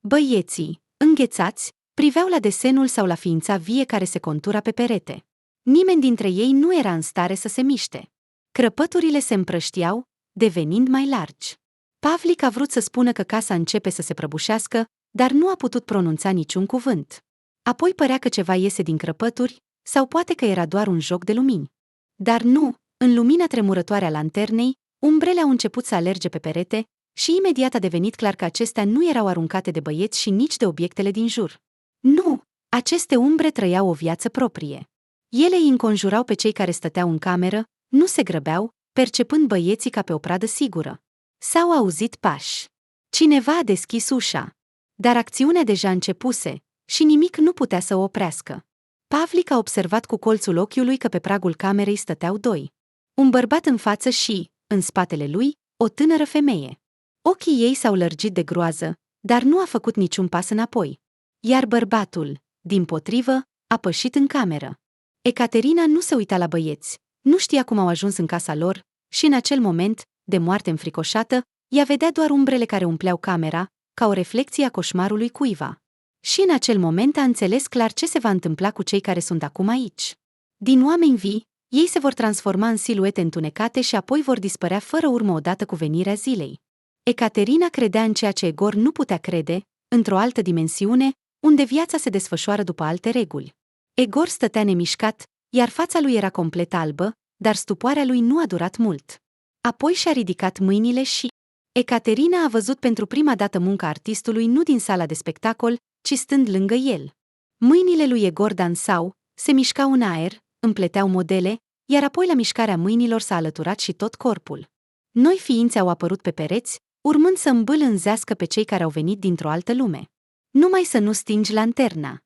Băieții, înghețați, priveau la desenul sau la ființa vie care se contura pe perete. Nimeni dintre ei nu era în stare să se miște. Crăpăturile se împrăștiau, devenind mai largi. Pavlik a vrut să spună că casa începe să se prăbușească, dar nu a putut pronunța niciun cuvânt. Apoi părea că ceva iese din crăpături, sau poate că era doar un joc de lumini. Dar nu, în lumina tremurătoare a lanternei, umbrele au început să alerge pe perete și imediat a devenit clar că acestea nu erau aruncate de băieți și nici de obiectele din jur. Nu, aceste umbre trăiau o viață proprie. Ele îi înconjurau pe cei care stăteau în cameră, nu se grăbeau, percepând băieții ca pe o pradă sigură. S-au auzit pași. Cineva a deschis ușa. Dar acțiunea deja începuse și nimic nu putea să o oprească. Pavlik a observat cu colțul ochiului că pe pragul camerei stăteau doi. Un bărbat în față și, în spatele lui, o tânără femeie. Ochii ei s-au lărgit de groază, dar nu a făcut niciun pas înapoi. Iar bărbatul, dimpotrivă, a pășit în cameră. Ecaterina nu se uita la băieți, nu știa cum au ajuns în casa lor și în acel moment, de moarte înfricoșată, ea vedea doar umbrele care umpleau camera, ca o reflecție a coșmarului cuiva. Și în acel moment a înțeles clar ce se va întâmpla cu cei care sunt acum aici. Din oameni vii, ei se vor transforma în siluete întunecate și apoi vor dispărea fără urmă odată cu venirea zilei. Ecaterina credea în ceea ce Egor nu putea crede, într-o altă dimensiune, unde viața se desfășoară după alte reguli. Egor stătea nemișcat, iar fața lui era complet albă, dar stupoarea lui nu a durat mult. Apoi și-a ridicat mâinile și... Ecaterina a văzut pentru prima dată munca artistului nu din sala de spectacol, ci stând lângă el. Mâinile lui Egor dansau, se mișcau în aer, împleteau modele, iar apoi la mișcarea mâinilor s-a alăturat și tot corpul. Noi ființe au apărut pe pereți, urmând să îmbâlânzească pe cei care au venit dintr-o altă lume. Numai să nu stingi lanterna.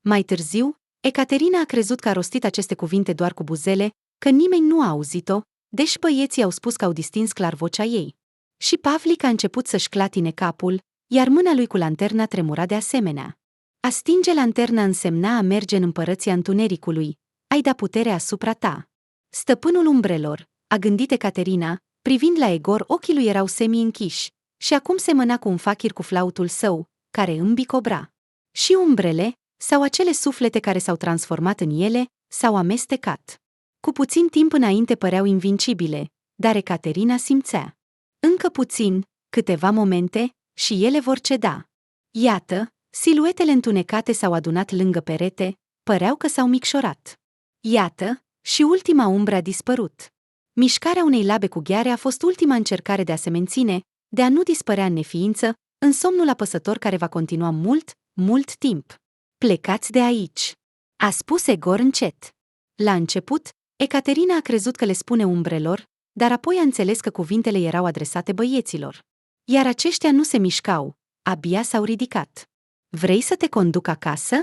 Mai târziu, Ecaterina a crezut că a rostit aceste cuvinte doar cu buzele, că nimeni nu a auzit-o, deși băieții au spus că au distins clar vocea ei. Și Pavlik a început să-și clatine capul, iar mâna lui cu lanterna tremura de asemenea. A stinge lanterna însemna a merge în împărăția întunericului, ai da putere asupra ta. Stăpânul umbrelor, a gândit Ecaterina, Privind la Egor, ochii lui erau semi-închiși, și acum semăna cu un fachir cu flautul său, care îmbicobra. Și umbrele, sau acele suflete care s-au transformat în ele, s-au amestecat. Cu puțin timp înainte păreau invincibile, dar Ecaterina simțea. Încă puțin, câteva momente, și ele vor ceda. Iată, siluetele întunecate s-au adunat lângă perete, păreau că s-au micșorat. Iată, și ultima umbră a dispărut. Mișcarea unei labe cu gheare a fost ultima încercare de a se menține, de a nu dispărea în neființă, în somnul apăsător care va continua mult, mult timp. Plecați de aici, a spus Egor încet. La început, Ecaterina a crezut că le spune umbrelor, dar apoi a înțeles că cuvintele erau adresate băieților. Iar aceștia nu se mișcau, abia s-au ridicat. Vrei să te conduc acasă?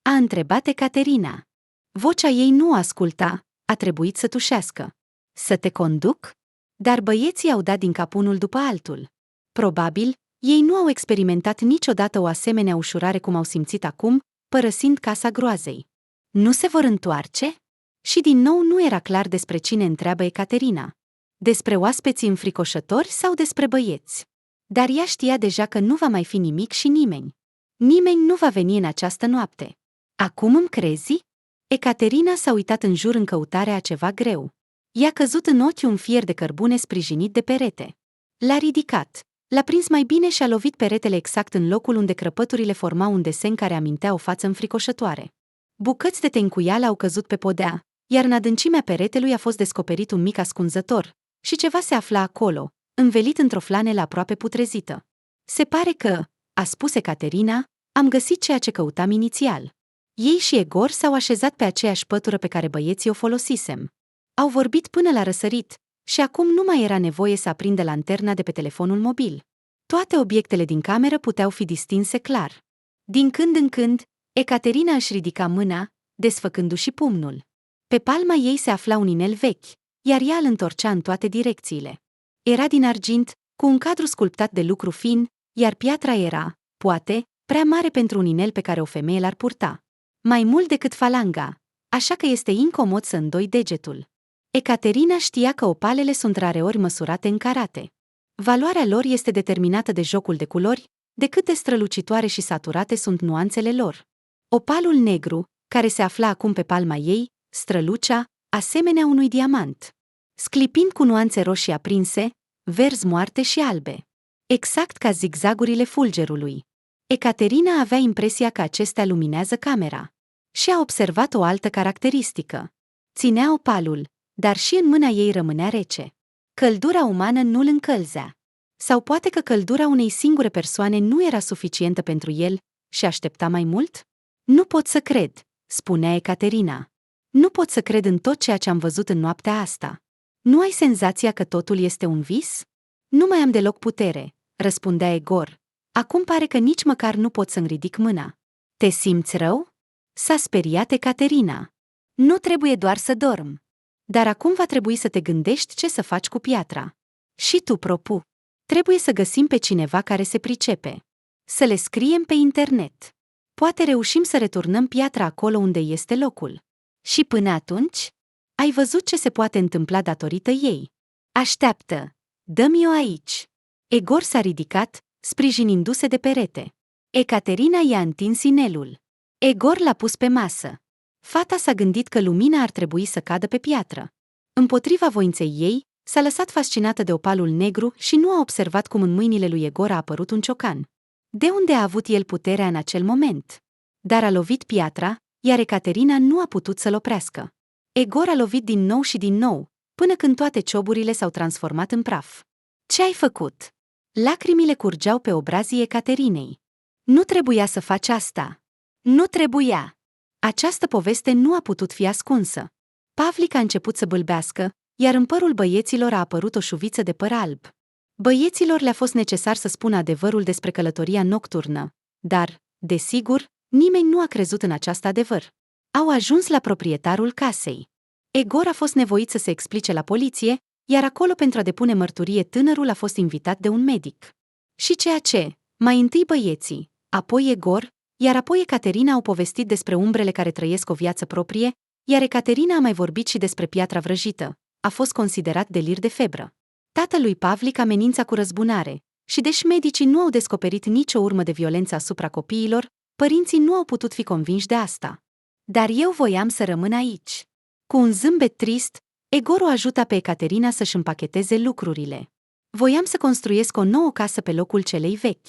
A întrebat Ecaterina. Vocea ei nu asculta, a trebuit să tușească. Să te conduc? Dar băieții au dat din cap unul după altul. Probabil, ei nu au experimentat niciodată o asemenea ușurare cum au simțit acum, părăsind casa groazei. Nu se vor întoarce? Și din nou nu era clar despre cine întreabă Ecaterina. Despre oaspeții înfricoșători sau despre băieți? Dar ea știa deja că nu va mai fi nimic și nimeni. Nimeni nu va veni în această noapte. Acum îmi crezi? Ecaterina s-a uitat în jur în căutarea a ceva greu. I-a căzut în ochi un fier de cărbune sprijinit de perete. L-a ridicat, l-a prins mai bine și a lovit peretele exact în locul unde crăpăturile formau un desen care amintea o față înfricoșătoare. Bucăți de tencuială au căzut pe podea, iar în adâncimea peretelui a fost descoperit un mic ascunzător, și ceva se afla acolo, învelit într-o flanelă aproape putrezită. Se pare că, a spus Ecaterina, am găsit ceea ce căutam inițial. Ei și Egor s-au așezat pe aceeași pătură pe care băieții o folosisem. Au vorbit până la răsărit, și acum nu mai era nevoie să aprindă lanterna de pe telefonul mobil. Toate obiectele din cameră puteau fi distinse clar. Din când în când, Ecaterina își ridica mâna, desfăcându-și pumnul. Pe palma ei se afla un inel vechi, iar ea îl întorcea în toate direcțiile. Era din argint, cu un cadru sculptat de lucru fin, iar piatra era, poate, prea mare pentru un inel pe care o femeie l-ar purta. Mai mult decât falanga, așa că este incomod să îndoi degetul. Ecaterina știa că opalele sunt rareori măsurate în carate. Valoarea lor este determinată de jocul de culori, de cât de strălucitoare și saturate sunt nuanțele lor. Opalul negru, care se afla acum pe palma ei, strălucea, asemenea unui diamant, sclipind cu nuanțe roșii aprinse, verzi moarte și albe. Exact ca zigzagurile fulgerului. Ecaterina avea impresia că acestea luminează camera. Și a observat o altă caracteristică. Ținea opalul, dar și în mâna ei rămânea rece. Căldura umană nu îl încălzea. Sau poate că căldura unei singure persoane nu era suficientă pentru el și aștepta mai mult? Nu pot să cred, spunea Ecaterina. Nu pot să cred în tot ceea ce am văzut în noaptea asta. Nu ai senzația că totul este un vis? Nu mai am deloc putere, răspundea Egor. Acum pare că nici măcar nu pot să-mi ridic mâna. Te simți rău? S-a speriat Ecaterina. Nu trebuie doar să dorm. Dar acum va trebui să te gândești ce să faci cu piatra. Și tu, Propu. Trebuie să găsim pe cineva care se pricepe. Să le scriem pe internet. Poate reușim să returnăm piatra acolo unde este locul. Și până atunci? Ai văzut ce se poate întâmpla datorită ei. Așteaptă. Dă-mi-o aici. Egor s-a ridicat, sprijinindu-se de perete. Ecaterina i-a întins inelul. Egor l-a pus pe masă. Fata s-a gândit că lumina ar trebui să cadă pe piatră. Împotriva voinței ei, s-a lăsat fascinată de opalul negru și nu a observat cum în mâinile lui Egor a apărut un ciocan. De unde a avut el puterea în acel moment? Dar a lovit piatra, iar Ecaterina nu a putut să-l oprească. Egor a lovit din nou și din nou, până când toate cioburile s-au transformat în praf. Ce ai făcut? Lacrimile curgeau pe obrazii Ecaterinei. Nu trebuia să faci asta. Nu trebuia. Această poveste nu a putut fi ascunsă. Pavlic a început să bâlbească, iar în părul băieților a apărut o șuviță de păr alb. Băieților le-a fost necesar să spună adevărul despre călătoria nocturnă, dar, desigur, nimeni nu a crezut în acest adevăr. Au ajuns la proprietarul casei. Egor a fost nevoit să se explice la poliție, iar acolo pentru a depune mărturie tânărul a fost invitat de un medic. Și ceea ce, mai întâi băieții, apoi Egor, iar apoi Ecaterina au povestit despre umbrele care trăiesc o viață proprie, iar Ecaterina a mai vorbit și despre piatra vrăjită, a fost considerat delir de febră. Tatălui Pavlic amenința cu răzbunare, și deși medicii nu au descoperit nicio urmă de violență asupra copiilor, părinții nu au putut fi convinși de asta. Dar eu voiam să rămân aici. Cu un zâmbet trist, Egor o ajută pe Ecaterina să-și împacheteze lucrurile. Voiam să construiesc o nouă casă pe locul celei vechi.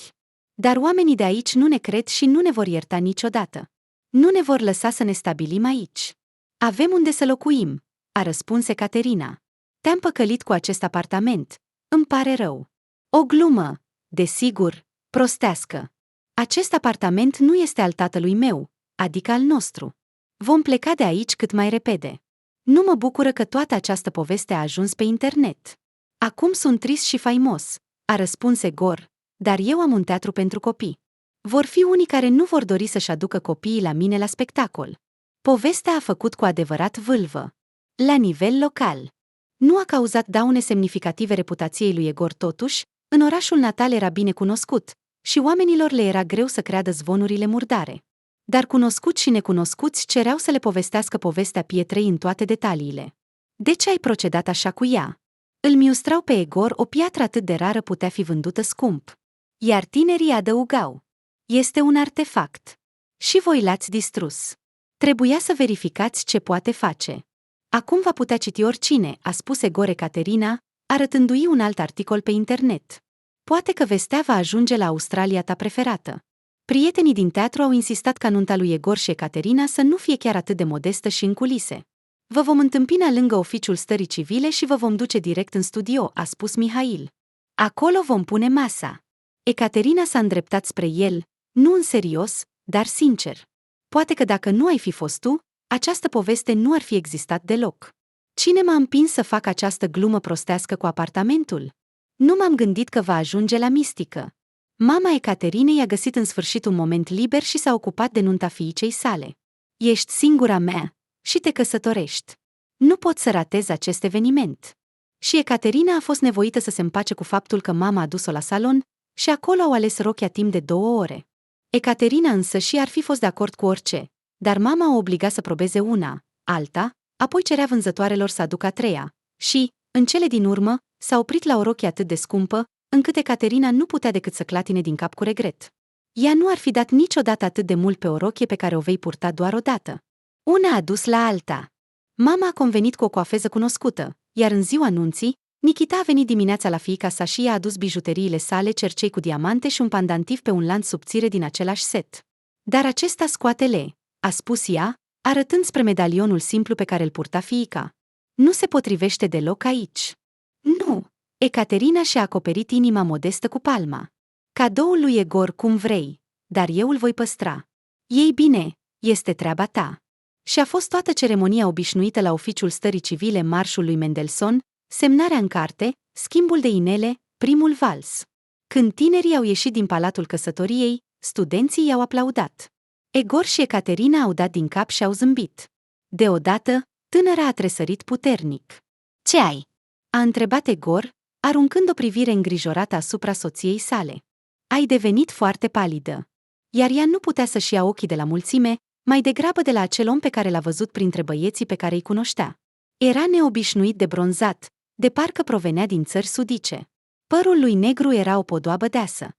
Dar oamenii de aici nu ne cred și nu ne vor ierta niciodată. Nu ne vor lăsa să ne stabilim aici. Avem unde să locuim, a răspuns Ecaterina. Te-am păcălit cu acest apartament. Îmi pare rău. O glumă, desigur, prostească. Acest apartament nu este al tatălui meu, adică al nostru. Vom pleca de aici cât mai repede. Nu mă bucură că toată această poveste a ajuns pe internet. Acum sunt trist și faimos, a răspuns Egor, dar eu am un teatru pentru copii. Vor fi unii care nu vor dori să-și aducă copiii la mine la spectacol. Povestea a făcut cu adevărat vâlvă. La nivel local. Nu a cauzat daune semnificative reputației lui Egor totuși, în orașul natal era bine cunoscut și oamenilor le era greu să creadă zvonurile murdare. Dar cunoscuți și necunoscuți cereau să le povestească povestea pietrei în toate detaliile. De ce ai procedat așa cu ea? Îl miustrau pe Egor, o piatră atât de rară putea fi vândută scump. Iar tinerii adăugau: este un artefact. Și voi l-ați distrus. Trebuia să verificați ce poate face. Acum va putea citi oricine, a spus Egor Ecaterina, arătându-i un alt articol pe internet. Poate că vestea va ajunge la Australia ta preferată. Prietenii din teatru au insistat ca nunta lui Egor și Ecaterina să nu fie chiar atât de modestă și în culise. Vă vom întâmpina lângă oficiul stării civile și vă vom duce direct în studio, a spus Mihail. Acolo vom pune masa. Ecaterina s-a îndreptat spre el, nu în serios, dar sincer. Poate că dacă nu ai fi fost tu, această poveste nu ar fi existat deloc. Cine m-a împins să fac această glumă prostească cu apartamentul? Nu m-am gândit că va ajunge la mistică. Mama Ecaterinei a găsit în sfârșit un moment liber și s-a ocupat de nunta fiicei sale. Ești singura mea și te căsătorești. Nu pot să ratez acest eveniment. Și Ecaterina a fost nevoită să se împace cu faptul că mama a dus-o la salon și acolo au ales rochia timp de 2 ore. Ecaterina însă și ar fi fost de acord cu orice, dar mama o obliga să probeze una, alta, apoi cerea vânzătoarelor să aducă a treia și, în cele din urmă, s-a oprit la o rochie atât de scumpă, încât Ecaterina nu putea decât să clatine din cap cu regret. Ea nu ar fi dat niciodată atât de mult pe o rochie pe care o vei purta doar o dată. Una a dus la alta. Mama a convenit cu o coafeză cunoscută, iar în ziua nunții, Nikita a venit dimineața la fiica sa și i-a adus bijuteriile sale, cercei cu diamante și un pandantiv pe un lanț subțire din același set. Dar acesta scoate-le, a spus ea, arătând spre medalionul simplu pe care îl purta fiica. Nu se potrivește deloc aici. Nu. Ecaterina și-a acoperit inima modestă cu palma. Cadoul lui Egor cum vrei, dar eu îl voi păstra. Ei bine, este treaba ta. Și a fost toată ceremonia obișnuită la oficiul stării civile, marșul lui Mendelssohn, semnarea în carte, schimbul de inele, primul vals. Când tinerii au ieșit din palatul căsătoriei, studenții i-au aplaudat. Egor și Ecaterina au dat din cap și au zâmbit. Deodată, tânăra a tresărit puternic. Ce ai? A întrebat Egor, aruncând o privire îngrijorată asupra soției sale. Ai devenit foarte palidă. Iar ea nu putea să-și ia ochii de la mulțime, mai degrabă de la acel om pe care l-a văzut printre băieții pe care îi cunoștea. Era neobișnuit de bronzat, de parcă provenea din țări sudice. Părul lui negru era o podoabă deasă.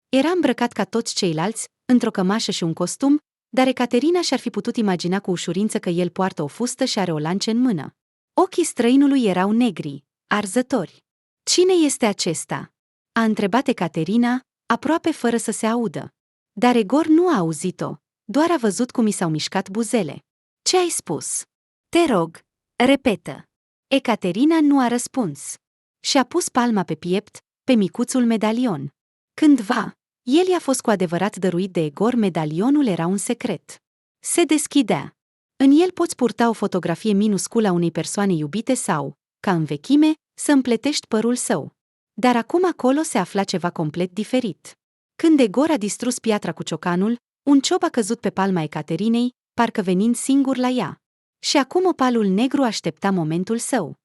Era îmbrăcat ca toți ceilalți, într-o cămașă și un costum, dar Ecaterina și-ar fi putut imagina cu ușurință că el poartă o fustă și are o lance în mână. Ochii străinului erau negri, arzători. Cine este acesta? A întrebat Ecaterina, aproape fără să se audă. Dar Egor nu a auzit-o, doar a văzut cum i s-au mișcat buzele. Ce ai spus? Te rog, repetă. Ecaterina nu a răspuns. Și-a pus palma pe piept, pe micuțul medalion. Cândva, el i-a fost cu adevărat dăruit de Egor, medalionul era un secret. Se deschidea. În el poți purta o fotografie minusculă a unei persoane iubite sau, ca în vechime, să împletești părul său. Dar acum acolo se afla ceva complet diferit. Când Egor a distrus piatra cu ciocanul, un ciop a căzut pe palma Ecaterinei, parcă venind singur la ea. Și acum opalul negru aștepta momentul său.